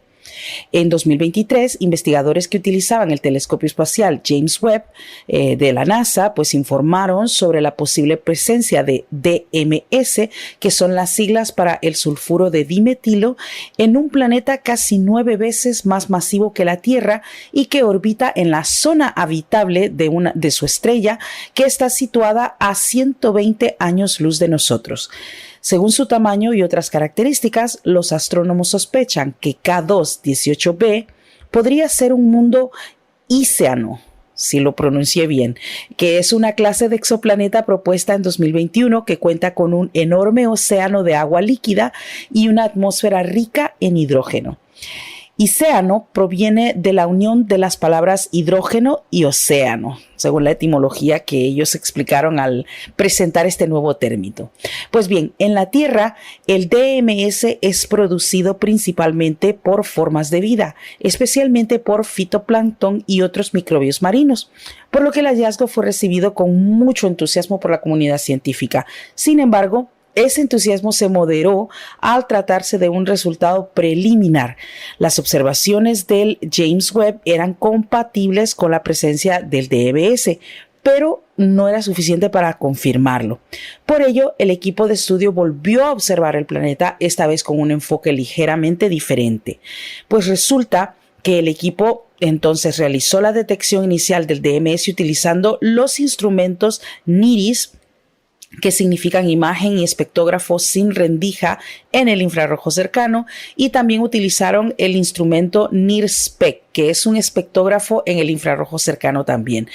En 2023, investigadores que utilizaban el telescopio espacial James Webb de la NASA, pues informaron sobre la posible presencia de DMS, que son las siglas para el sulfuro de dimetilo, en un planeta casi 9 veces más masivo que la Tierra y que orbita en la zona habitable de su estrella, que está situada a 120 años luz de nosotros. Según su tamaño y otras características, los astrónomos sospechan que K2-18b podría ser un mundo íceano, si lo pronuncié bien, que es una clase de exoplaneta propuesta en 2021 que cuenta con un enorme océano de agua líquida y una atmósfera rica en hidrógeno. Océano proviene de la unión de las palabras hidrógeno y océano, según la etimología que ellos explicaron al presentar este nuevo término. Pues bien, en la Tierra, el DMS es producido principalmente por formas de vida, especialmente por fitoplancton y otros microbios marinos, por lo que el hallazgo fue recibido con mucho entusiasmo por la comunidad científica. Sin embargo, ese entusiasmo se moderó al tratarse de un resultado preliminar. Las observaciones del James Webb eran compatibles con la presencia del DMS, pero no era suficiente para confirmarlo. Por ello, el equipo de estudio volvió a observar el planeta, esta vez con un enfoque ligeramente diferente. Pues resulta que el equipo entonces realizó la detección inicial del DMS utilizando los instrumentos NIRIS, que significan imagen y espectrógrafo sin rendija en el infrarrojo cercano, y también utilizaron el instrumento NIRSPEC, que es un espectrógrafo en el infrarrojo cercano también.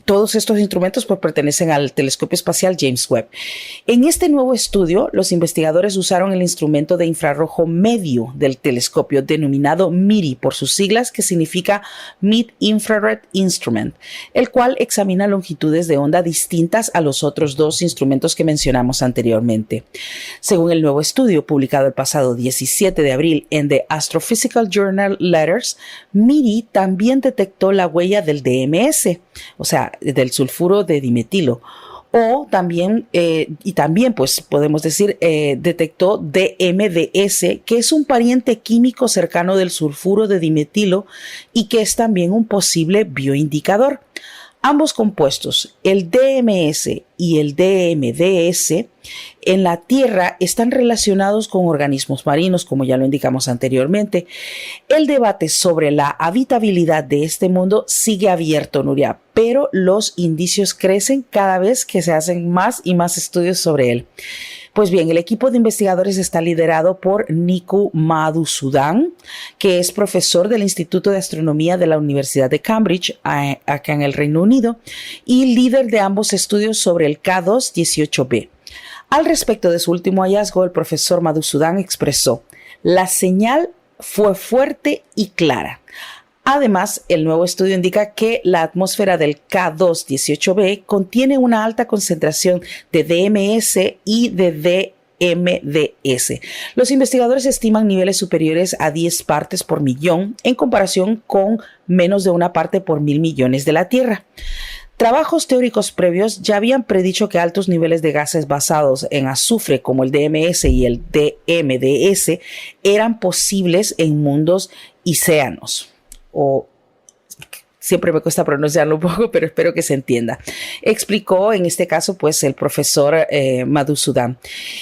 Todos estos instrumentos pues, pertenecen al telescopio espacial James Webb. En este nuevo estudio, los investigadores usaron el instrumento de infrarrojo medio del telescopio, denominado MIRI por sus siglas, que significa Mid Infrared Instrument, el cual examina longitudes de onda distintas a los otros dos instrumentos que mencionamos anteriormente. Según el nuevo estudio publicado el pasado 17 de abril en The Astrophysical Journal Letters, MIRI también detectó la huella del DMS, o sea, del sulfuro de dimetilo, o también, pues podemos decir, detectó DMDS, que es un pariente químico cercano del sulfuro de dimetilo y que es también un posible bioindicador. Ambos compuestos, el DMS y el DMDS, en la Tierra están relacionados con organismos marinos, como ya lo indicamos anteriormente. El debate sobre la habitabilidad de este mundo sigue abierto, Nuria, pero los indicios crecen cada vez que se hacen más y más estudios sobre él. Pues bien, el equipo de investigadores está liderado por Niku Madhusudan, que es profesor del Instituto de Astronomía de la Universidad de Cambridge, acá en el Reino Unido, y líder de ambos estudios sobre el K2-18b. Al respecto de su último hallazgo, el profesor Madhusudan expresó: la señal fue fuerte y clara. Además, el nuevo estudio indica que la atmósfera del K2-18b contiene una alta concentración de DMS y de DMDS. Los investigadores estiman niveles superiores a 10 partes por millón en comparación con menos de 1 parte por 1.000 millones de la Tierra. Trabajos teóricos previos ya habían predicho que altos niveles de gases basados en azufre como el DMS y el DMDS eran posibles en mundos océanos. Siempre me cuesta pronunciarlo un poco, pero espero que se entienda. Explicó en este caso pues el profesor Madhusudan.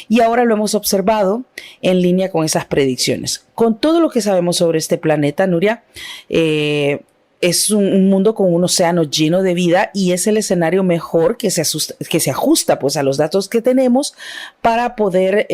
Y ahora lo hemos observado en línea con esas predicciones. Con todo lo que sabemos sobre este planeta, Nuria, es un mundo con un océano lleno de vida y es el escenario mejor que se ajusta pues a los datos que tenemos para poder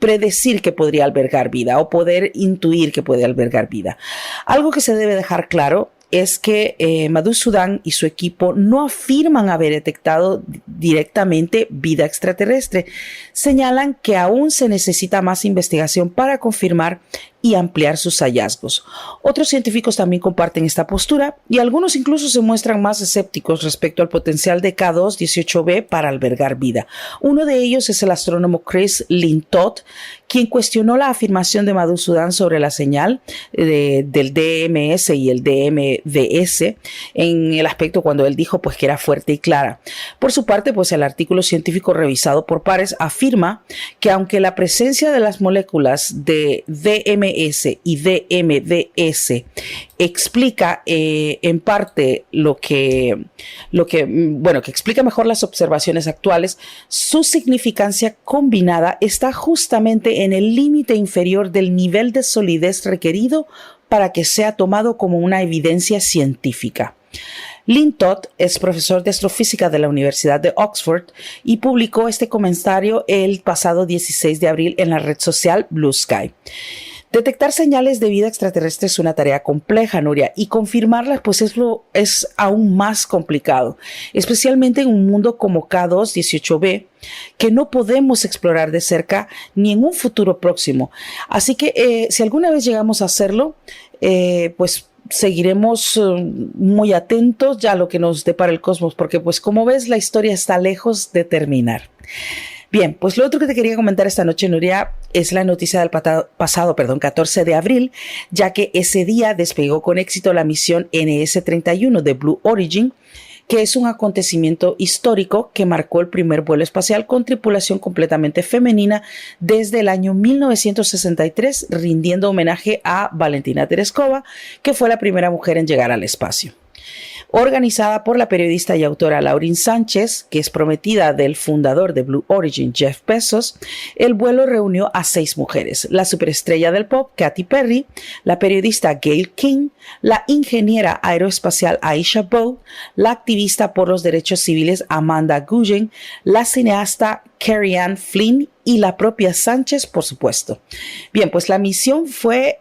predecir que podría albergar vida o poder intuir que puede albergar vida. Algo que se debe dejar claro es que Madhusudan y su equipo no afirman haber detectado directamente vida extraterrestre. Señalan que aún se necesita más investigación para confirmar y ampliar sus hallazgos. Otros científicos también comparten esta postura y algunos incluso se muestran más escépticos respecto al potencial de K2-18b para albergar vida. Uno de ellos es el astrónomo Chris Lintott, quien cuestionó la afirmación de Madhusudan sobre la señal del DMS y el DMDS en el aspecto cuando él dijo pues que era fuerte y clara. Por su parte, pues el artículo científico revisado por pares afirma que aunque la presencia de las moléculas de DMS y DMDS explica en parte que explica mejor las observaciones actuales, su significancia combinada está justamente en el límite inferior del nivel de solidez requerido para que sea tomado como una evidencia científica. Lintott es profesor de astrofísica de la Universidad de Oxford y publicó este comentario el pasado 16 de abril en la red social Blue Sky. Detectar señales de vida extraterrestre es una tarea compleja, Nuria, y confirmarlas pues es aún más complicado, especialmente en un mundo como K2-18b, que no podemos explorar de cerca ni en un futuro próximo. Así que si alguna vez llegamos a hacerlo, pues seguiremos muy atentos ya a lo que nos depara el cosmos, porque pues como ves la historia está lejos de terminar. Bien, pues lo otro que te quería comentar esta noche, Nuria, es la noticia del pasado 14 de abril, ya que ese día despegó con éxito la misión NS-31 de Blue Origin, que es un acontecimiento histórico que marcó el primer vuelo espacial con tripulación completamente femenina desde el año 1963, rindiendo homenaje a Valentina Tereskova, que fue la primera mujer en llegar al espacio. Organizada por la periodista y autora Laurin Sánchez, que es prometida del fundador de Blue Origin, Jeff Bezos, el vuelo reunió a 6 mujeres: la superestrella del pop, Katy Perry, la periodista Gayle King, la ingeniera aeroespacial Aisha Bowe, la activista por los derechos civiles Amanda Guggen, la cineasta Carrie Ann Flynn y la propia Sánchez, por supuesto. Bien, pues la misión fue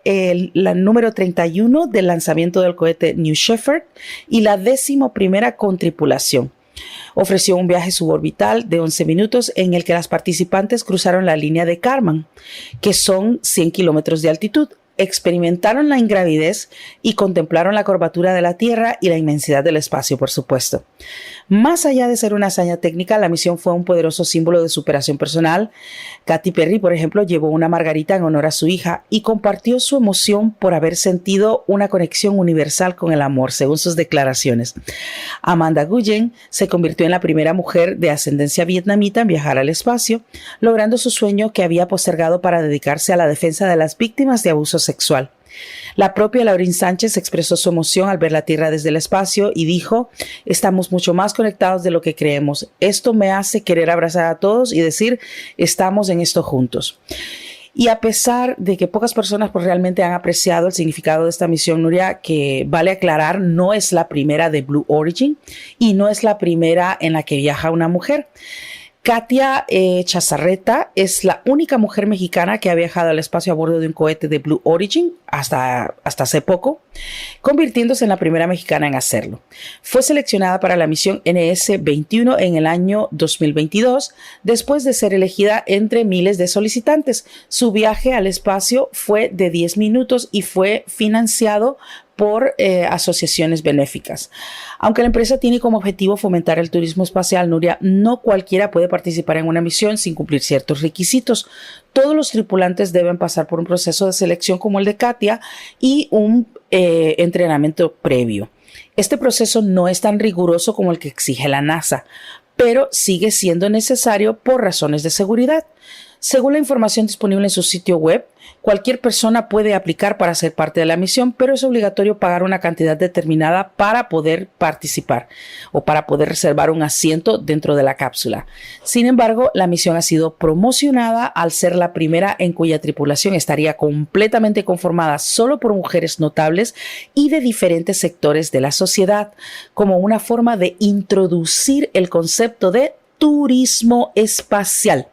la número 31 del lanzamiento del cohete New Shepard y la 11ª con tripulación. Ofreció un viaje suborbital de 11 minutos en el que las participantes cruzaron la línea de Kármán, que son 100 kilómetros de altitud. Experimentaron la ingravidez y contemplaron la curvatura de la Tierra y la inmensidad del espacio, por supuesto. Más allá de ser una hazaña técnica, la misión fue un poderoso símbolo de superación personal. Katy Perry, por ejemplo, llevó una margarita en honor a su hija y compartió su emoción por haber sentido una conexión universal con el amor, según sus declaraciones. Amanda Guggen se convirtió en la primera mujer de ascendencia vietnamita en viajar al espacio, logrando su sueño que había postergado para dedicarse a la defensa de las víctimas de abuso sexual. La propia Laurin Sánchez expresó su emoción al ver la Tierra desde el espacio y dijo: estamos mucho más conectados de lo que creemos. Esto me hace querer abrazar a todos y decir, estamos en esto juntos. Y a pesar de que pocas personas pues realmente han apreciado el significado de esta misión, Nuria, que vale aclarar, no es la primera de Blue Origin y no es la primera en la que viaja una mujer. Katia Chazarreta es la única mujer mexicana que ha viajado al espacio a bordo de un cohete de Blue Origin hasta hace poco, convirtiéndose en la primera mexicana en hacerlo. Fue seleccionada para la misión NS-21 en el año 2022, después de ser elegida entre miles de solicitantes. Su viaje al espacio fue de 10 minutos y fue financiado por asociaciones benéficas. Aunque la empresa tiene como objetivo fomentar el turismo espacial, Nuria, no cualquiera puede participar en una misión sin cumplir ciertos requisitos. Todos los tripulantes deben pasar por un proceso de selección como el de Katia y un entrenamiento previo. Este proceso no es tan riguroso como el que exige la NASA, pero sigue siendo necesario por razones de seguridad. Según la información disponible en su sitio web, cualquier persona puede aplicar para ser parte de la misión, pero es obligatorio pagar una cantidad determinada para poder participar o para poder reservar un asiento dentro de la cápsula. Sin embargo, la misión ha sido promocionada al ser la primera en cuya tripulación estaría completamente conformada solo por mujeres notables y de diferentes sectores de la sociedad, como una forma de introducir el concepto de turismo espacial.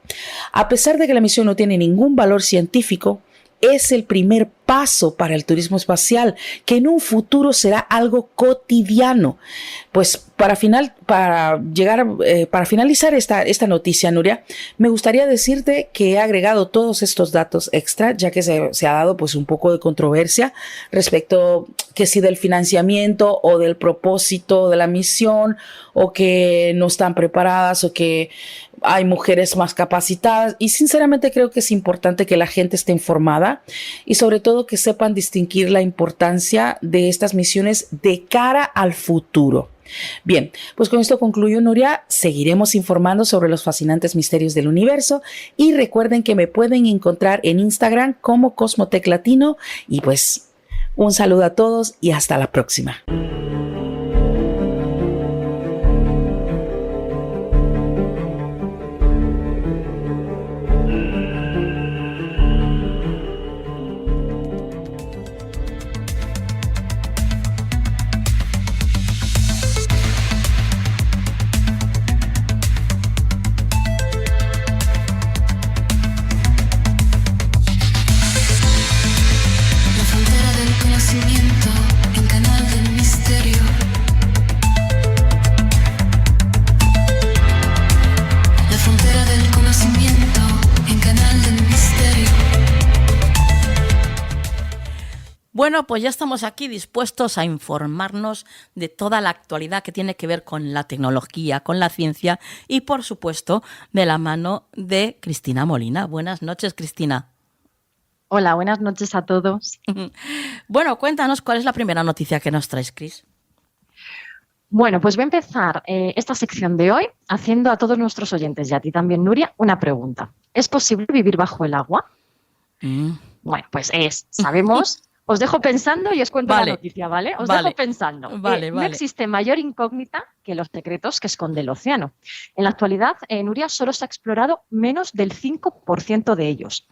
A pesar de que la misión no tiene ningún valor científico, es el primer paso para el turismo espacial, que en un futuro será algo cotidiano. Pues para finalizar esta noticia, Nuria, me gustaría decirte que he agregado todos estos datos extra, ya que se ha dado pues un poco de controversia respecto que si del financiamiento o del propósito de la misión, o que no están preparadas, o que hay mujeres más capacitadas, y sinceramente creo que es importante que la gente esté informada y sobre todo que sepan distinguir la importancia de estas misiones de cara al futuro. Bien, pues con esto concluyo, Nuria. Seguiremos informando sobre los fascinantes misterios del universo y recuerden que me pueden encontrar en Instagram como Cosmotec Latino y pues un saludo a todos y hasta la próxima. Bueno, pues ya estamos aquí dispuestos a informarnos de toda la actualidad que tiene que ver con la tecnología, con la ciencia y, por supuesto, de la mano de Cristina Molina. Buenas noches, Cristina. Hola, buenas noches a todos. Bueno, cuéntanos cuál es la primera noticia que nos traes, Cris. Bueno, pues voy a empezar esta sección de hoy haciendo a todos nuestros oyentes y a ti también, Nuria, una pregunta. ¿Es posible vivir bajo el agua? Bueno, pues sabemos... Os dejo pensando y os cuento la noticia, ¿vale? Os dejo pensando. No existe mayor incógnita que los secretos que esconde el océano. En la actualidad, Nuria, solo se ha explorado menos del 5% de ellos.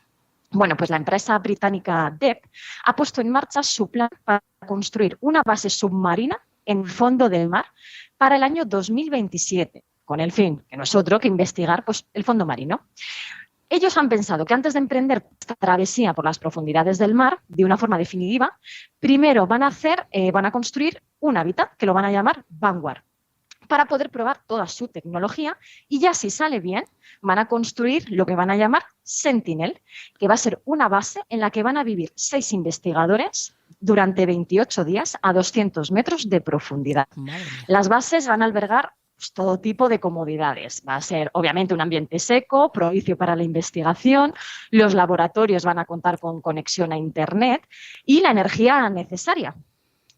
Bueno, pues la empresa británica DEP ha puesto en marcha su plan para construir una base submarina en el fondo del mar para el año 2027, con el fin, que no es otro que investigar pues, el fondo marino. Ellos han pensado que antes de emprender esta travesía por las profundidades del mar de una forma definitiva, primero van a construir un hábitat que lo van a llamar Vanguard, para poder probar toda su tecnología y ya si sale bien, van a construir lo que van a llamar Sentinel, que va a ser una base en la que van a vivir 6 investigadores durante 28 días a 200 metros de profundidad. Las bases van a albergar todo tipo de comodidades. Va a ser, obviamente, un ambiente seco, propicio para la investigación, los laboratorios van a contar con conexión a Internet y la energía necesaria.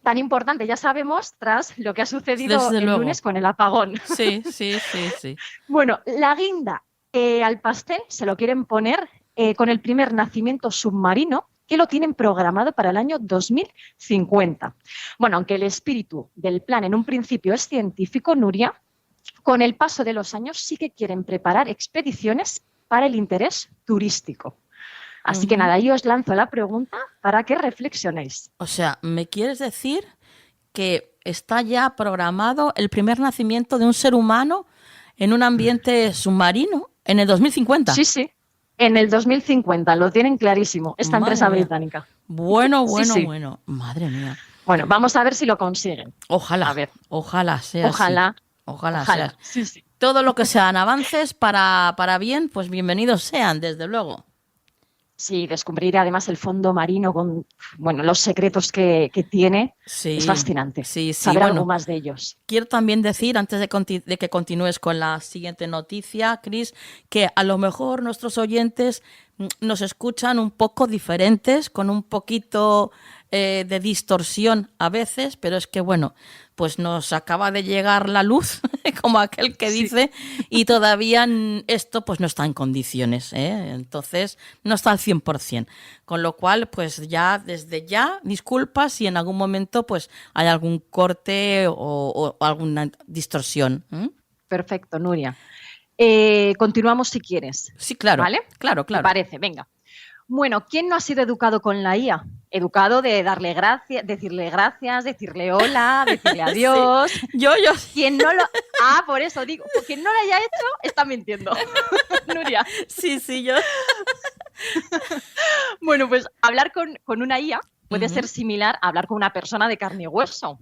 Tan importante, ya sabemos, tras lo que ha sucedido el lunes con el apagón. Sí. Bueno, la guinda al pastel se lo quieren poner con el primer nacimiento submarino que lo tienen programado para el año 2050. Bueno, aunque el espíritu del plan en un principio es científico, Nuria, con el paso de los años sí que quieren preparar expediciones para el interés turístico. Así que nada, yo os lanzo la pregunta para que reflexionéis. O sea, ¿me quieres decir que está ya programado el primer nacimiento de un ser humano en un ambiente submarino en el 2050? Sí. En el 2050, lo tienen clarísimo, esta empresa británica. Bueno. Madre mía. Bueno, vamos a ver si lo consiguen. Ojalá. A ver. Ojalá sea Ojalá. así. Ojalá sea. Sí. Todo lo que sean avances para bien, pues bienvenidos sean, desde luego. Sí, descubrir además el fondo marino con los secretos que tiene es fascinante. Sí, saber algo más de ellos. Quiero también decir, antes de que continúes con la siguiente noticia, Cris, que a lo mejor nuestros oyentes nos escuchan un poco diferentes, con un poquito de distorsión a veces, pero es que pues nos acaba de llegar la luz, como aquel que dice, y todavía esto pues no está en condiciones, entonces no está al 100%, con lo cual pues ya desde ya disculpas si en algún momento pues hay algún corte o alguna distorsión. Perfecto, Nuria. Continuamos si quieres. Sí, claro. ¿Vale? Claro. Me parece, venga. Bueno, ¿quién no ha sido educado con la IA? Educado de darle gracias, decirle gracias, decirle hola, decirle adiós. Sí. Yo. Quien no lo... Ah, por eso digo, quien no lo haya hecho está mintiendo. Nuria. Sí, yo. Bueno, pues hablar con una IA puede ser similar a hablar con una persona de carne y hueso.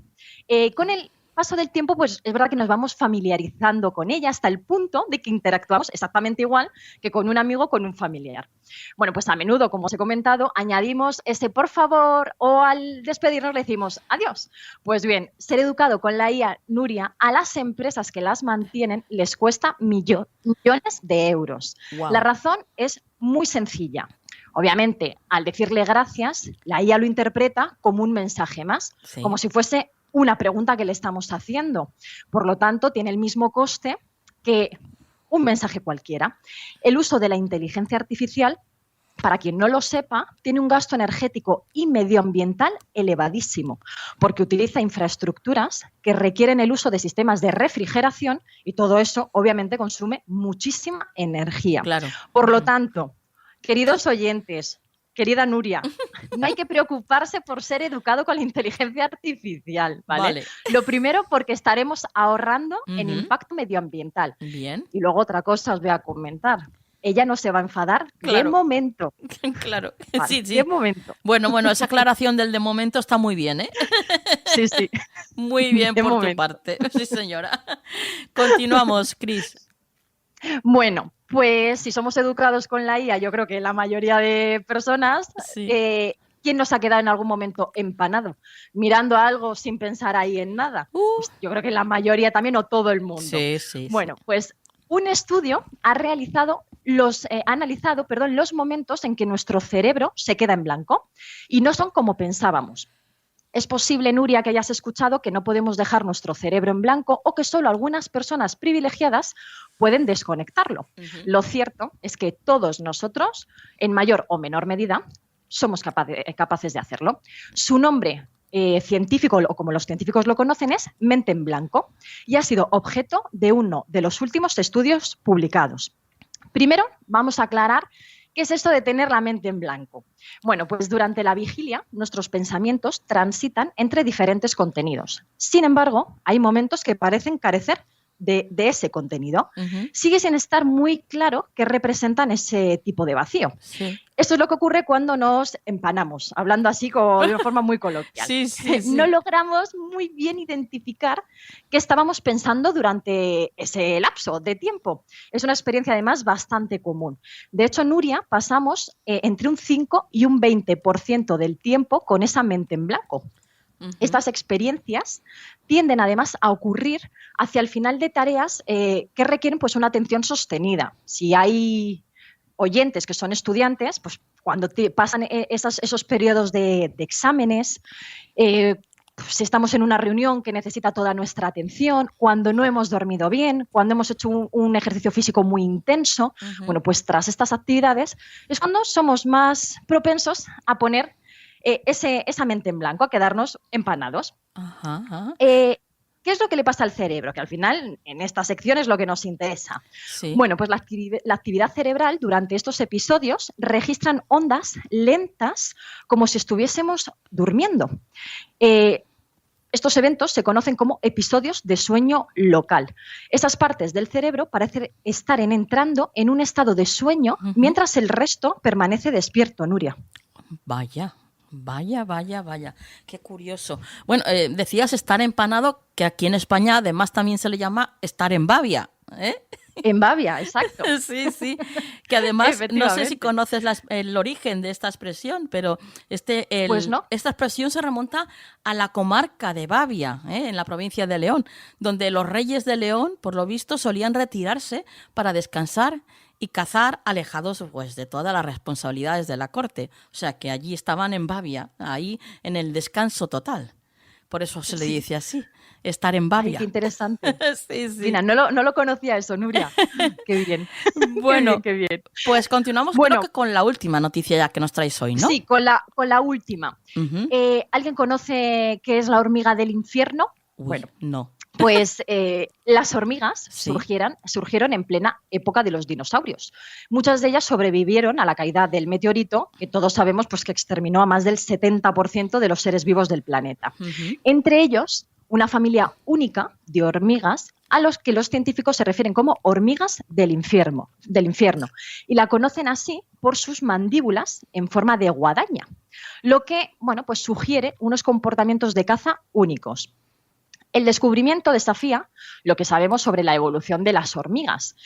Con el paso del tiempo, pues es verdad que nos vamos familiarizando con ella hasta el punto de que interactuamos exactamente igual que con un amigo o con un familiar. Bueno, pues a menudo, como os he comentado, añadimos ese por favor o al despedirnos le decimos adiós. Pues bien, ser educado con la IA, Nuria, a las empresas que las mantienen les cuesta millones de euros. Wow. La razón es muy sencilla. Obviamente, al decirle gracias, la IA lo interpreta como un mensaje más, como si fuese una pregunta que le estamos haciendo. Por lo tanto, tiene el mismo coste que un mensaje cualquiera. El uso de la inteligencia artificial, para quien no lo sepa, tiene un gasto energético y medioambiental elevadísimo, porque utiliza infraestructuras que requieren el uso de sistemas de refrigeración y todo eso, obviamente, consume muchísima energía. Claro. Por lo tanto, queridos oyentes, querida Nuria, no hay que preocuparse por ser educado con la inteligencia artificial, ¿vale? Lo primero, porque estaremos ahorrando en impacto medioambiental. Bien. Y luego otra cosa os voy a comentar. Ella no se va a enfadar de momento. Claro, vale, sí. De momento. Bueno, esa aclaración del de momento está muy bien, ¿eh? Sí. Muy bien de por momento. tu parte. Sí, señora. Continuamos, Cris. Bueno, pues si somos educados con la IA, yo creo que la mayoría de personas, ¿quién nos ha quedado en algún momento empanado? Mirando algo sin pensar ahí en nada. Pues yo creo que la mayoría también o todo el mundo. Sí. Bueno, pues un estudio ha analizado los momentos en que nuestro cerebro se queda en blanco y no son como pensábamos. Es posible, Nuria, que hayas escuchado que no podemos dejar nuestro cerebro en blanco o que solo algunas personas privilegiadas pueden desconectarlo. Lo cierto es que todos nosotros, en mayor o menor medida, somos capaces de hacerlo. Su nombre científico, o como los científicos lo conocen, es mente en blanco y ha sido objeto de uno de los últimos estudios publicados. Primero, vamos a aclarar ¿qué es esto de tener la mente en blanco? Bueno, pues durante la vigilia nuestros pensamientos transitan entre diferentes contenidos. Sin embargo, hay momentos que parecen carecer de ese contenido. Sigue sin estar muy claro qué representan ese tipo de vacío. Sí. Esto es lo que ocurre cuando nos empanamos, hablando así de una forma muy coloquial. Sí. No logramos muy bien identificar qué estábamos pensando durante ese lapso de tiempo. Es una experiencia además bastante común. De hecho, Nuria, pasamos entre un 5 y un 20% del tiempo con esa mente en blanco. Estas experiencias tienden además a ocurrir hacia el final de tareas que requieren pues, una atención sostenida. Si hay oyentes que son estudiantes, pues cuando pasan esos periodos de exámenes, si estamos en una reunión que necesita toda nuestra atención, cuando no hemos dormido bien, cuando hemos hecho un ejercicio físico muy intenso, bueno, pues tras estas actividades es cuando somos más propensos a poner esa mente en blanco, a quedarnos empanados. ¿Qué es lo que le pasa al cerebro? Que al final, en esta sección es lo que nos interesa. Sí. Bueno, pues la actividad cerebral durante estos episodios registran ondas lentas como si estuviésemos durmiendo. Estos eventos se conocen como episodios de sueño local. Esas partes del cerebro parecen estar entrando en un estado de sueño mientras el resto permanece despierto, Nuria. Vaya, qué curioso. Bueno, decías estar empanado, que aquí en España además también se le llama estar en babia, ¿eh? En babia, exacto. Sí, que además no sé si conoces el origen de esta expresión, pero pues no. Esta expresión se remonta a la comarca de Babia, en la provincia de León, donde los reyes de León, por lo visto, solían retirarse para descansar y cazar alejados pues, de todas las responsabilidades de la corte. O sea, que allí estaban en babia, ahí en el descanso total. Por eso se le dice así, estar en babia. Ay, qué interesante. Sí. Mira, no lo conocía eso, Nuria. Qué bien. Bueno, qué bien. Pues continuamos creo que con la última noticia ya que nos traes hoy, ¿no? Sí, con la última. ¿Alguien conoce qué es la hormiga del infierno? Uy, no. Pues las hormigas Sí. surgieron en plena época de los dinosaurios. Muchas de ellas sobrevivieron a la caída del meteorito, que todos sabemos pues, que exterminó a más del 70% de los seres vivos del planeta. Entre ellos, una familia única de hormigas a los que los científicos se refieren como hormigas del infierno, y la conocen así por sus mandíbulas en forma de guadaña, lo que pues sugiere unos comportamientos de caza únicos. El descubrimiento desafía lo que sabemos sobre la evolución de las hormigas.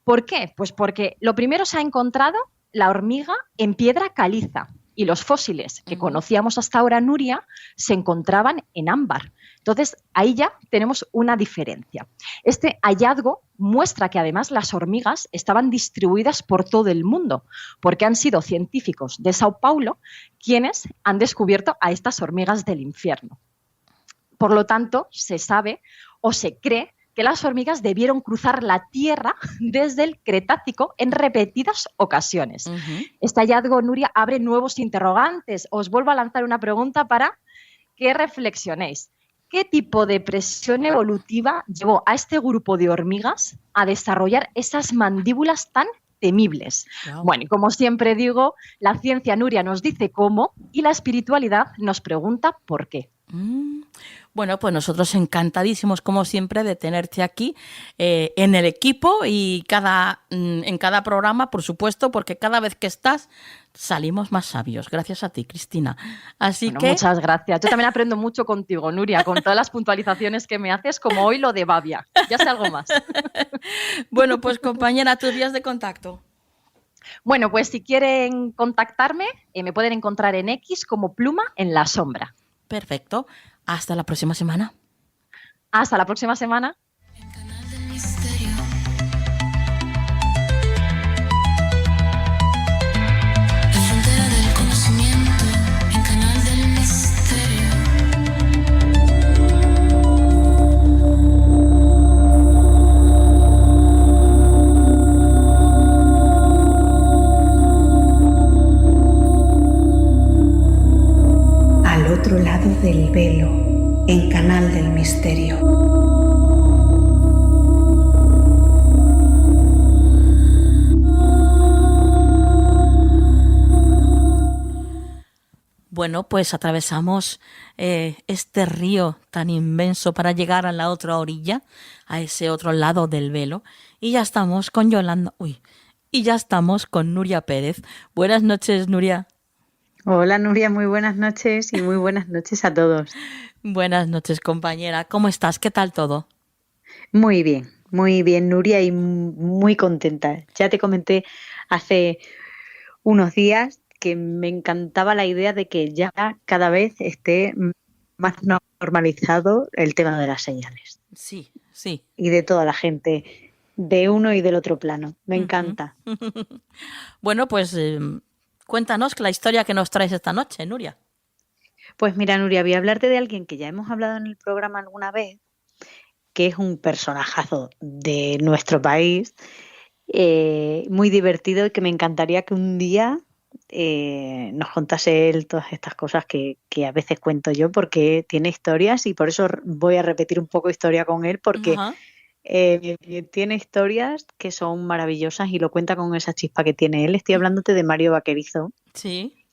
¿Por qué? Pues porque lo primero se ha encontrado la hormiga en piedra caliza y los fósiles que conocíamos hasta ahora, Nuria, se encontraban en ámbar. Entonces, ahí ya tenemos una diferencia. Este hallazgo muestra que además las hormigas estaban distribuidas por todo el mundo, porque han sido científicos de Sao Paulo quienes han descubierto a estas hormigas del infierno. Por lo tanto, se sabe o se cree que las hormigas debieron cruzar la Tierra desde el Cretácico en repetidas ocasiones. Este hallazgo, Nuria, abre nuevos interrogantes. Os vuelvo a lanzar una pregunta para que reflexionéis. ¿Qué tipo de presión evolutiva llevó a este grupo de hormigas a desarrollar esas mandíbulas tan temibles? Wow. Bueno, y como siempre digo, la ciencia, Nuria, nos dice cómo y la espiritualidad nos pregunta por qué. Bueno, pues nosotros encantadísimos, como siempre, de tenerte aquí en el equipo y en cada programa, por supuesto, porque cada vez que estás salimos más sabios. Gracias a ti, Cristina. Así que muchas gracias. Yo también aprendo mucho contigo, Nuria, con todas las puntualizaciones que me haces, como hoy lo de Babia. Ya sé algo más. Bueno, pues compañera, tus vías de contacto. Bueno, pues si quieren contactarme, me pueden encontrar en X como Pluma en la Sombra. Perfecto. Hasta la próxima semana. Hasta la próxima semana. Al otro lado del velo, en Canal del Misterio. Bueno, pues atravesamos este río tan inmenso para llegar a la otra orilla, a ese otro lado del velo, y ya estamos con y ya estamos con Nuria Pérez. Buenas noches, Nuria. Hola Nuria, muy buenas noches y muy buenas noches a todos. Buenas noches, compañera. ¿Cómo estás? ¿Qué tal todo? Muy bien Nuria, y muy contenta. Ya te comenté hace unos días que me encantaba la idea de que ya cada vez esté más normalizado el tema de las señales. Sí, sí. Y de toda la gente, de uno y del otro plano. Me encanta. Bueno, pues cuéntanos la historia que nos traes esta noche, Nuria. Pues mira, Nuria, voy a hablarte de alguien que ya hemos hablado en el programa alguna vez, que es un personajazo de nuestro país, muy divertido, y que me encantaría que un día nos contase él todas estas cosas que a veces cuento yo, porque tiene historias, y por eso voy a repetir un poco historia con él, porque tiene historias que son maravillosas y lo cuenta con esa chispa que tiene él. Estoy hablándote de Mario Vaquerizo. Sí.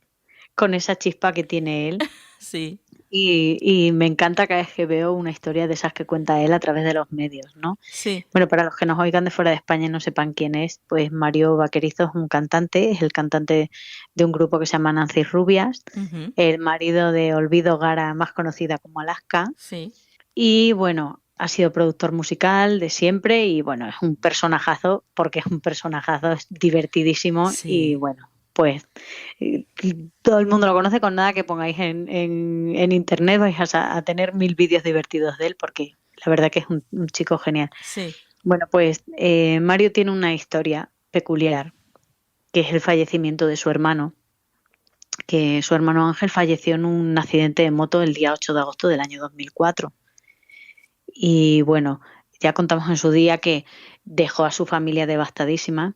Con esa chispa que tiene él. Sí. Y me encanta cada vez que veo una historia de esas que cuenta él a través de los medios, ¿no? Sí. Bueno, para los que nos oigan de fuera de España y no sepan quién es, pues Mario Vaquerizo es un cantante, es el cantante de un grupo que se llama Nancy Rubias, el marido de Olvido Gara, más conocida como Alaska. Sí. Y bueno, ha sido productor musical de siempre, y bueno, es un personajazo, porque es un personajazo, es divertidísimo. Sí. Y bueno, pues todo el mundo lo conoce. Con nada que pongáis en internet vais a tener 1000 vídeos divertidos de él, porque la verdad que es un chico genial. Sí. Bueno, pues Mario tiene una historia peculiar, que es el fallecimiento de su hermano, que su hermano Ángel falleció en un accidente de moto el día 8 de agosto del año 2004. Y bueno, ya contamos en su día que dejó a su familia devastadísima,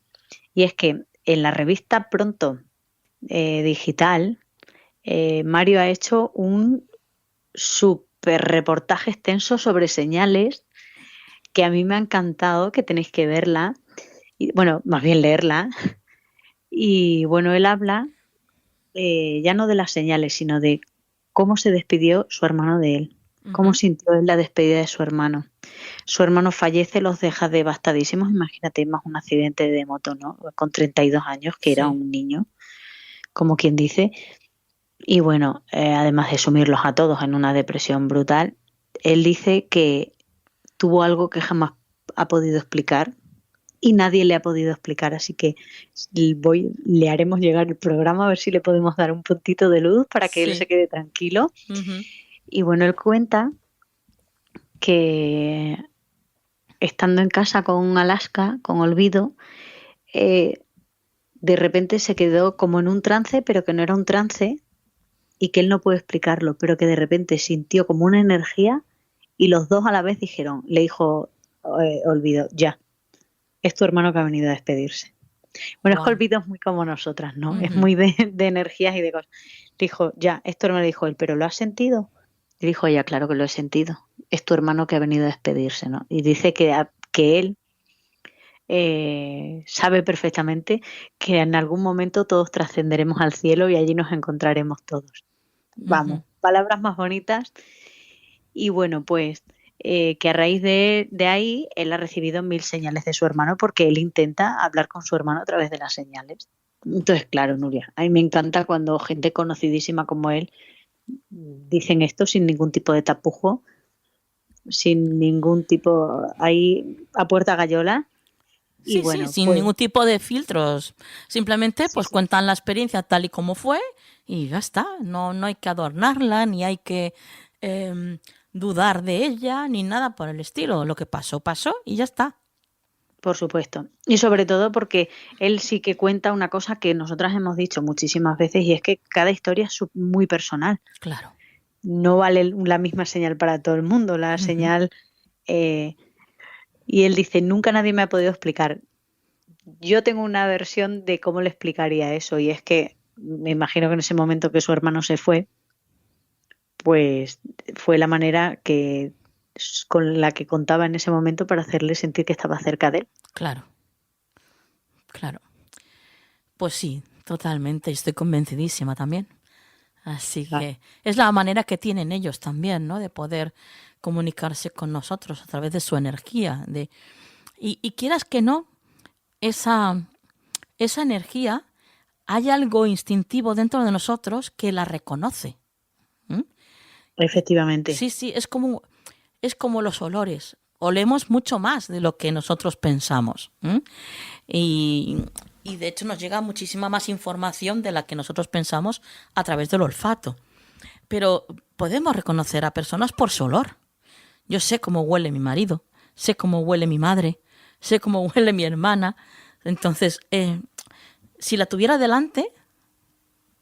y es que en la revista Pronto digital, Mario ha hecho un súper reportaje extenso sobre señales que a mí me ha encantado, que tenéis que verla, y, bueno, más bien leerla. Y bueno, él habla ya no de las señales, sino de cómo se despidió su hermano de él, cómo sintió él la despedida de su hermano. Su hermano fallece, los deja devastadísimos. Imagínate, más un accidente de moto, ¿no? Con 32 años, que era un niño, como quien dice. Y bueno, además de sumirlos a todos en una depresión brutal, él dice que tuvo algo que jamás ha podido explicar y nadie le ha podido explicar, así que le haremos llegar el programa a ver si le podemos dar un puntito de luz para que él se quede tranquilo. Y bueno, él cuenta que estando en casa con Alaska, con Olvido, de repente se quedó como en un trance, pero que no era un trance y que él no puede explicarlo, pero que de repente sintió como una energía y los dos a la vez le dijo Olvido, ya, es tu hermano que ha venido a despedirse. Bueno, es que Olvido es muy como nosotras, ¿no? Es muy de energías y de cosas. Dijo, ya, es tu hermano. Dijo él, ¿pero lo has sentido? Y dijo ella, claro que lo he sentido. Es tu hermano que ha venido a despedirse, ¿no? Y dice que él sabe perfectamente que en algún momento todos trascenderemos al cielo y allí nos encontraremos todos. Vamos, palabras más bonitas. Y bueno, pues que a raíz de ahí él ha recibido 1000 señales de su hermano porque él intenta hablar con su hermano a través de las señales. Entonces, claro, Nuria, a mí me encanta cuando gente conocidísima como él dicen esto sin ningún tipo de tapujo, sin ningún tipo, ahí a puerta gallola. Y bueno, sin ningún tipo de filtros. Simplemente pues cuentan la experiencia tal y como fue y ya está. No hay que adornarla, ni hay que dudar de ella, ni nada por el estilo. Lo que pasó, pasó y ya está. Por supuesto. Y sobre todo porque él sí que cuenta una cosa que nosotras hemos dicho muchísimas veces y es que cada historia es muy personal. Claro. No vale la misma señal para todo el mundo. La señal... y él dice, nunca nadie me ha podido explicar. Yo tengo una versión de cómo le explicaría eso y es que me imagino que en ese momento que su hermano se fue, pues fue la manera con la que contaba en ese momento para hacerle sentir que estaba cerca de él. Claro. Pues sí, totalmente. Estoy convencidísima también. Así que es la manera que tienen ellos también, ¿no? De poder comunicarse con nosotros a través de su energía. Y quieras que no, esa energía, hay algo instintivo dentro de nosotros que la reconoce. Efectivamente. Sí, es como los olores. Olemos mucho más de lo que nosotros pensamos. Y de hecho nos llega muchísima más información de la que nosotros pensamos a través del olfato. Pero podemos reconocer a personas por su olor. Yo sé cómo huele mi marido, sé cómo huele mi madre, sé cómo huele mi hermana. Entonces, si la tuviera delante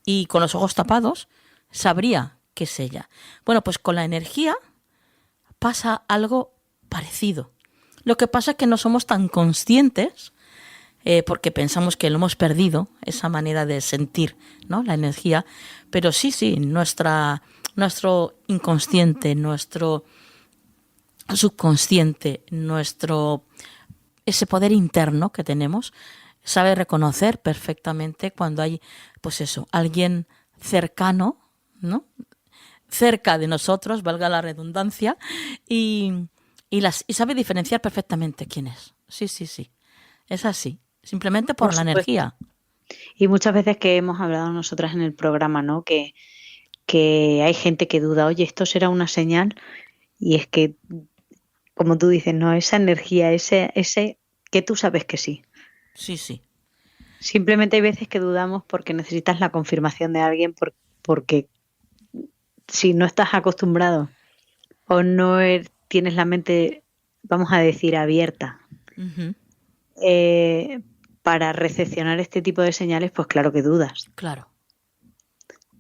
y con los ojos tapados, sabría que es ella. Bueno, pues con la energía pasa algo parecido. Lo que pasa es que no somos tan conscientes porque pensamos que lo hemos perdido, esa manera de sentir, ¿no? La energía. Pero sí, nuestro inconsciente, nuestro subconsciente, ese poder interno que tenemos, sabe reconocer perfectamente cuando hay, pues eso, alguien cercano, ¿no? Cerca de nosotros, valga la redundancia, y sabe diferenciar perfectamente quién es. Sí. Es así, simplemente por la energía. Y muchas veces que hemos hablado nosotras en el programa, ¿no? Que hay gente que duda, oye, ¿esto será una señal? Y es que, como tú dices, ¿no? Esa energía, ese que tú sabes que sí. Sí. Simplemente hay veces que dudamos porque necesitas la confirmación de alguien porque si no estás acostumbrado o no tienes la mente, vamos a decir, abierta para recepcionar este tipo de señales, pues claro que dudas. Claro.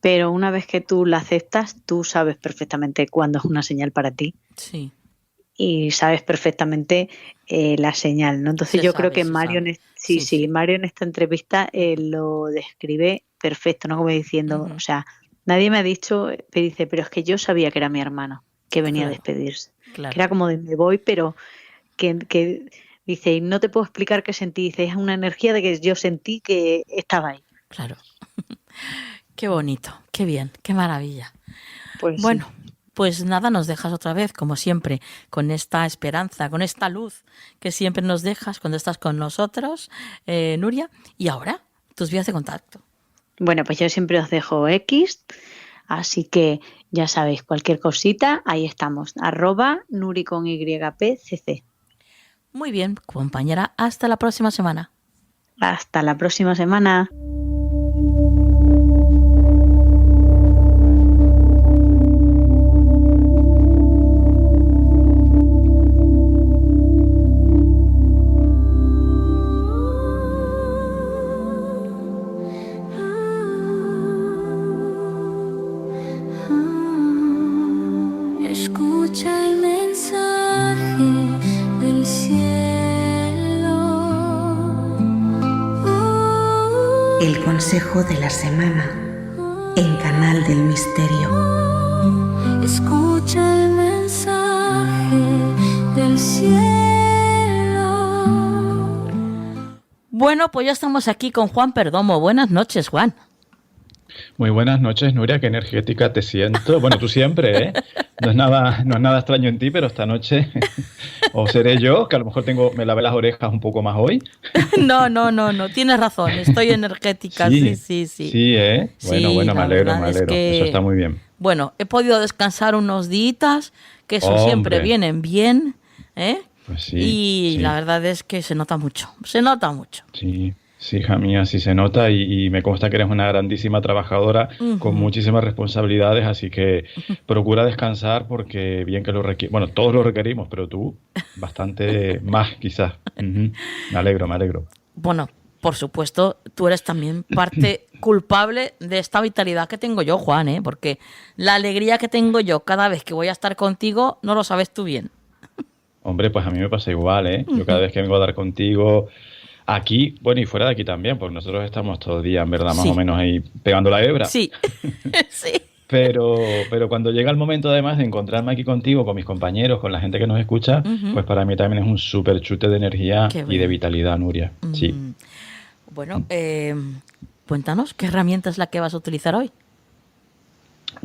Pero una vez que tú la aceptas, tú sabes perfectamente cuándo es una señal para ti. Sí. Y sabes perfectamente la señal, ¿no? Entonces yo creo que Mario, Mario en esta entrevista lo describe perfecto, ¿no? Como diciendo, o sea, nadie me ha dicho, me dice, pero es que yo sabía que era mi hermano, que venía a despedirse. Claro. Que era como de me voy, pero que dice, y no te puedo explicar qué sentí. Dice, es una energía de que yo sentí que estaba ahí. Claro. Qué bonito, qué bien, qué maravilla. Pues bueno, pues nada, nos dejas otra vez, como siempre, con esta esperanza, con esta luz que siempre nos dejas cuando estás con nosotros, Nuria. Y ahora, tus vías de contacto. Bueno, pues yo siempre os dejo X, así que ya sabéis, cualquier cosita, ahí estamos, @nuri_con_ypcc. Muy bien, compañera, hasta la próxima semana. Hasta la próxima semana. Escucha el mensaje del cielo. El consejo de la semana en Canal del Misterio. Escucha el mensaje del cielo. Bueno, pues ya estamos aquí con Juan Perdomo. Buenas noches, Juan. Muy buenas noches, Nuria, qué energética te siento. Bueno, tú siempre, ¿eh? No es nada extraño en ti, pero esta noche o seré yo, que a lo mejor me lavé las orejas un poco más hoy. No, tienes razón, estoy energética, sí. Sí, ¿eh? Bueno, me alegro, eso está muy bien. Bueno, he podido descansar unos días, que eso siempre vienen bien, ¿eh? Pues sí. La verdad es que se nota mucho. Sí, hija mía, sí se nota y me consta que eres una grandísima trabajadora con muchísimas responsabilidades, así que procura descansar porque bien que lo requiere. Bueno, todos lo requerimos, pero tú bastante más quizás. Me alegro. Bueno, por supuesto, tú eres también parte culpable de esta vitalidad que tengo yo, Juan, ¿eh? Porque la alegría que tengo yo cada vez que voy a estar contigo no lo sabes tú bien. Hombre, pues a mí me pasa igual, ¿eh? Yo cada vez que vengo a dar contigo... Aquí, bueno, y fuera de aquí también, porque nosotros estamos todo el día, en verdad, más o menos ahí pegando la hebra. Sí, sí. Pero cuando llega el momento, además, de encontrarme aquí contigo, con mis compañeros, con la gente que nos escucha, pues para mí también es un súper chute de energía y de vitalidad, Nuria. Sí. Bueno, cuéntanos, ¿qué herramienta es la que vas a utilizar hoy?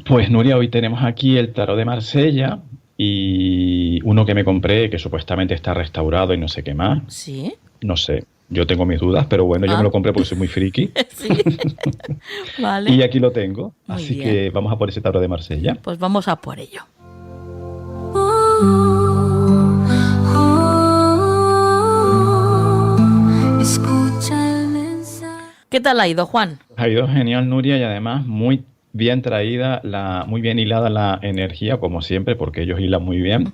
Pues, Nuria, hoy tenemos aquí el tarot de Marsella y uno que me compré, que supuestamente está restaurado y no sé qué más. Sí. No sé. Yo tengo mis dudas, pero bueno, yo me lo compré porque soy muy friki. Sí. Vale. Y aquí lo tengo. Muy así bien. que vamos a por ese tarot de Marsella. Pues vamos a por ello. Escucha el mensaje. ¿Qué tal ha ido, Juan? Ha ido genial, Nuria, y además muy bien traída, muy bien hilada la energía, como siempre, porque ellos hilan muy bien.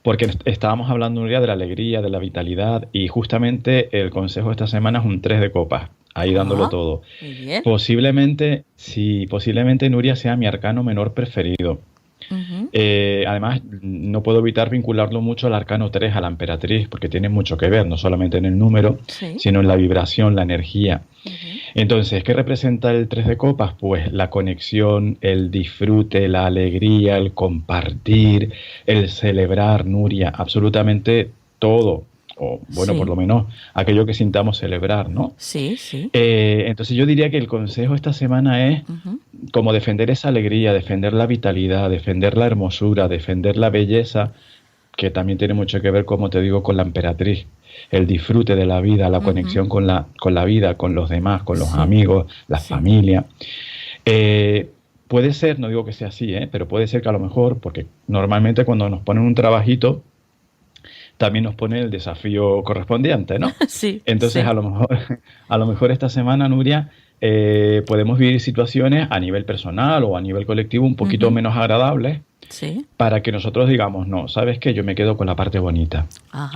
Porque estábamos hablando, Nuria, de la alegría, de la vitalidad, y justamente el consejo de esta semana es un 3 de copas, ahí dándolo todo. Muy bien. Posiblemente, Nuria sea mi arcano menor preferido. Además, no puedo evitar vincularlo mucho al arcano 3, a la emperatriz, porque tiene mucho que ver, no solamente en el número, sino en la vibración, la energía. Entonces, ¿qué representa el 3 de copas? Pues la conexión, el disfrute, la alegría, el compartir, el celebrar, Nuria, absolutamente todo. O bueno, por lo menos aquello que sintamos celebrar, ¿no? Sí. Entonces yo diría que el consejo esta semana es como defender esa alegría, defender la vitalidad, defender la hermosura, defender la belleza, que también tiene mucho que ver, como te digo, con la emperatriz. El disfrute de la vida, la conexión con la vida, con los demás, con los amigos, la familia. Puede ser, no digo que sea así, pero puede ser que a lo mejor, porque normalmente cuando nos ponen un trabajito, también nos pone el desafío correspondiente, ¿no? Sí. Entonces, a lo mejor esta semana, Nuria, podemos vivir situaciones a nivel personal o a nivel colectivo un poquito menos agradables, para que nosotros digamos, no, ¿sabes qué? Yo me quedo con la parte bonita.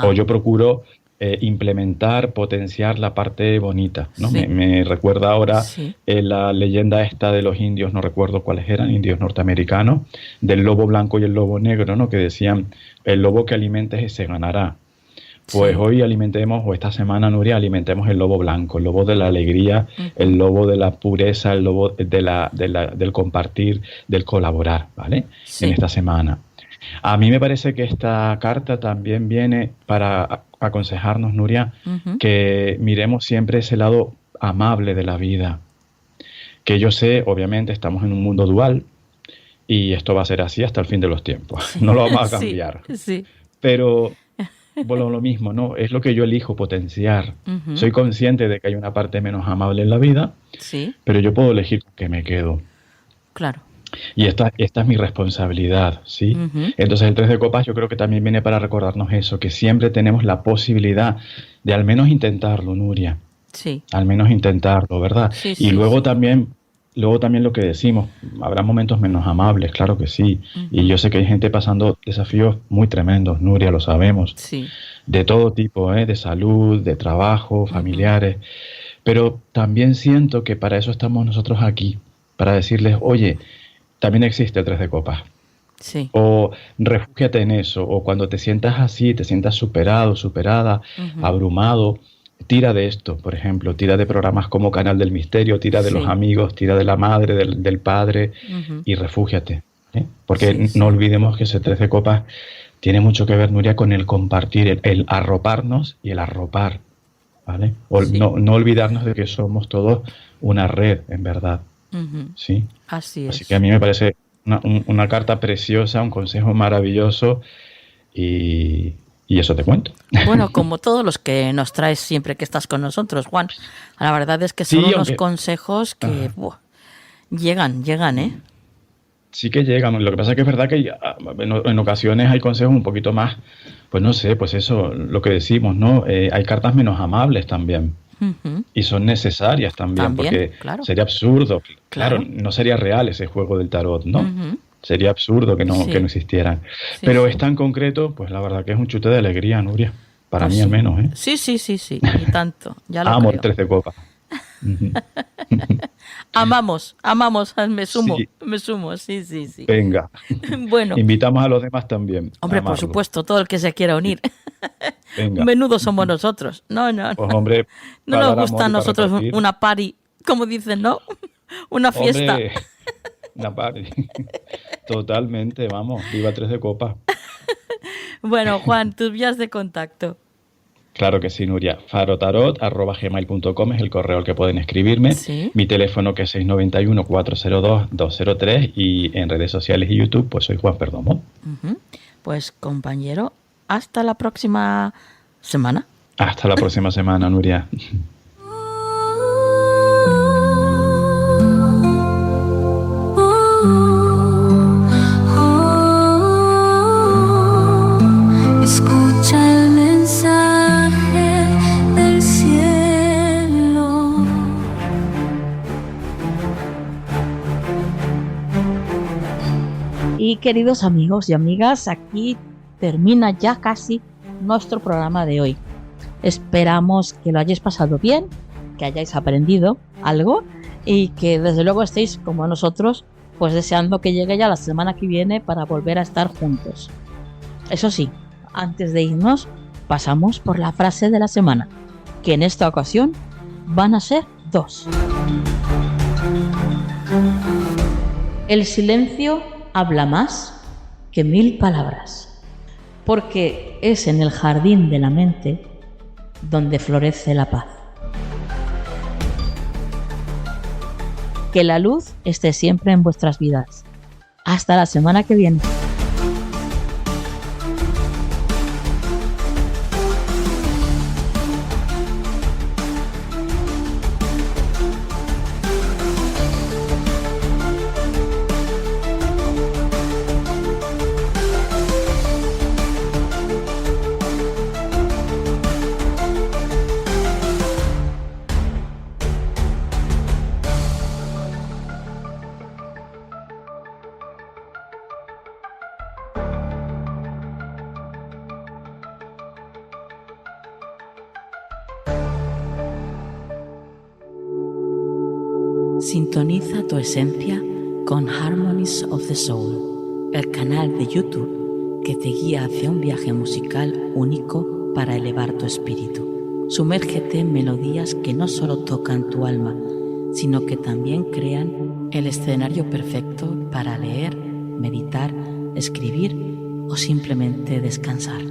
O yo procuro implementar, potenciar la parte bonita, ¿no? Me recuerda ahora la leyenda esta de los indios, no recuerdo cuáles eran, indios norteamericanos, del lobo blanco y el lobo negro, ¿no? Que decían, el lobo que alimentes ese ganará. Pues hoy alimentemos, o esta semana, Nuria, alimentemos el lobo blanco, el lobo de la alegría, el lobo de la pureza, el lobo del compartir, del colaborar, ¿vale? En esta semana. A mí me parece que esta carta también viene para aconsejarnos, Nuria, que miremos siempre ese lado amable de la vida. Que yo sé, obviamente, estamos en un mundo dual y esto va a ser así hasta el fin de los tiempos. Sí. No lo vamos a cambiar. Sí. Pero, bueno, lo mismo, ¿no? Es lo que yo elijo potenciar. Soy consciente de que hay una parte menos amable en la vida, pero yo puedo elegir con qué me quedo. Claro. Y esta es mi responsabilidad, ¿sí? Entonces el 3 de copas yo creo que también viene para recordarnos eso, que siempre tenemos la posibilidad de al menos intentarlo, Nuria. Sí. Al menos intentarlo, ¿verdad? Sí, y luego también lo que decimos, habrá momentos menos amables, claro que sí. Y yo sé que hay gente pasando desafíos muy tremendos, Nuria, lo sabemos. Sí. De todo tipo, de salud, de trabajo, familiares. Pero también siento que para eso estamos nosotros aquí, para decirles, oye, también existe el 3 de copas. Sí. O refúgiate en eso. O cuando te sientas así, te sientas superado, superada, abrumado, tira de esto, por ejemplo. Tira de programas como Canal del Misterio, tira de los amigos, tira de la madre, del padre y refúgiate. Porque no olvidemos que ese 3 de copas tiene mucho que ver, Nuria, con el compartir, el arroparnos y el arropar. ¿Vale? No olvidarnos de que somos todos una red, en verdad. ¿Sí? Así que a mí me parece una carta preciosa, un consejo maravilloso y eso te cuento. Bueno, como todos los que nos traes siempre que estás con nosotros, Juan. La verdad es que son unos consejos que llegan, ¿eh? Sí que llegan. Lo que pasa es que es verdad que en ocasiones hay consejos un poquito más, pues no sé, pues eso, lo que decimos, ¿no? Hay cartas menos amables también. Y son necesarias también porque sería absurdo. Claro, no sería real ese juego del tarot, ¿no? Sería absurdo que no existieran. Pero es tan concreto, pues la verdad que es un chute de alegría, Nuria. Para mí al menos, ¿eh? Sí. Y tanto. Ya lo Amo creo. El 3 de copas. Amamos, me sumo, sí. Venga. Bueno. Invitamos a los demás también. Hombre, por supuesto, todo el que se quiera unir. Venga. Menudo somos nosotros. No. Pues, hombre, no nos gusta a nosotros una party, como dicen, ¿no? Una fiesta. Hombre, una party. Totalmente, vamos. Viva 3 de copas. Bueno, Juan, tus vías de contacto. Claro que sí, Nuria. farotarot@gmail.com es el correo al que pueden escribirme. ¿Sí? Mi teléfono que es 691-402-203 y en redes sociales y YouTube pues soy Juan Perdomo. Pues compañero, hasta la próxima semana. Hasta la próxima semana, Nuria. Escucha el mensaje del cielo. Y queridos amigos y amigas, aquí termina ya casi nuestro programa de hoy. Esperamos que lo hayáis pasado bien, que hayáis aprendido algo y que desde luego estéis como nosotros, pues deseando que llegue ya la semana que viene para volver a estar juntos. Eso sí, antes de irnos, pasamos por la frase de la semana, que en esta ocasión van a ser 2. El silencio habla más que 1000 palabras, porque es en el jardín de la mente donde florece la paz. Que la luz esté siempre en vuestras vidas. Hasta la semana que viene. Sintoniza tu esencia con Harmonies of the Soul, el canal de YouTube que te guía hacia un viaje musical único para elevar tu espíritu. Sumérgete en melodías que no solo tocan tu alma, sino que también crean el escenario perfecto para leer, meditar, escribir o simplemente descansar.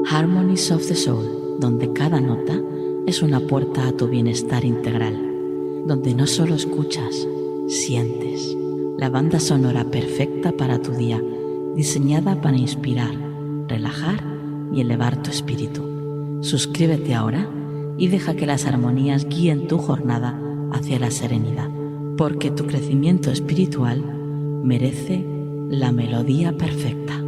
Harmonies of the Soul, donde cada nota es una puerta a tu bienestar integral, donde no solo escuchas, sientes. La banda sonora perfecta para tu día, diseñada para inspirar, relajar y elevar tu espíritu. Suscríbete ahora y deja que las armonías guíen tu jornada hacia la serenidad, porque tu crecimiento espiritual merece la melodía perfecta.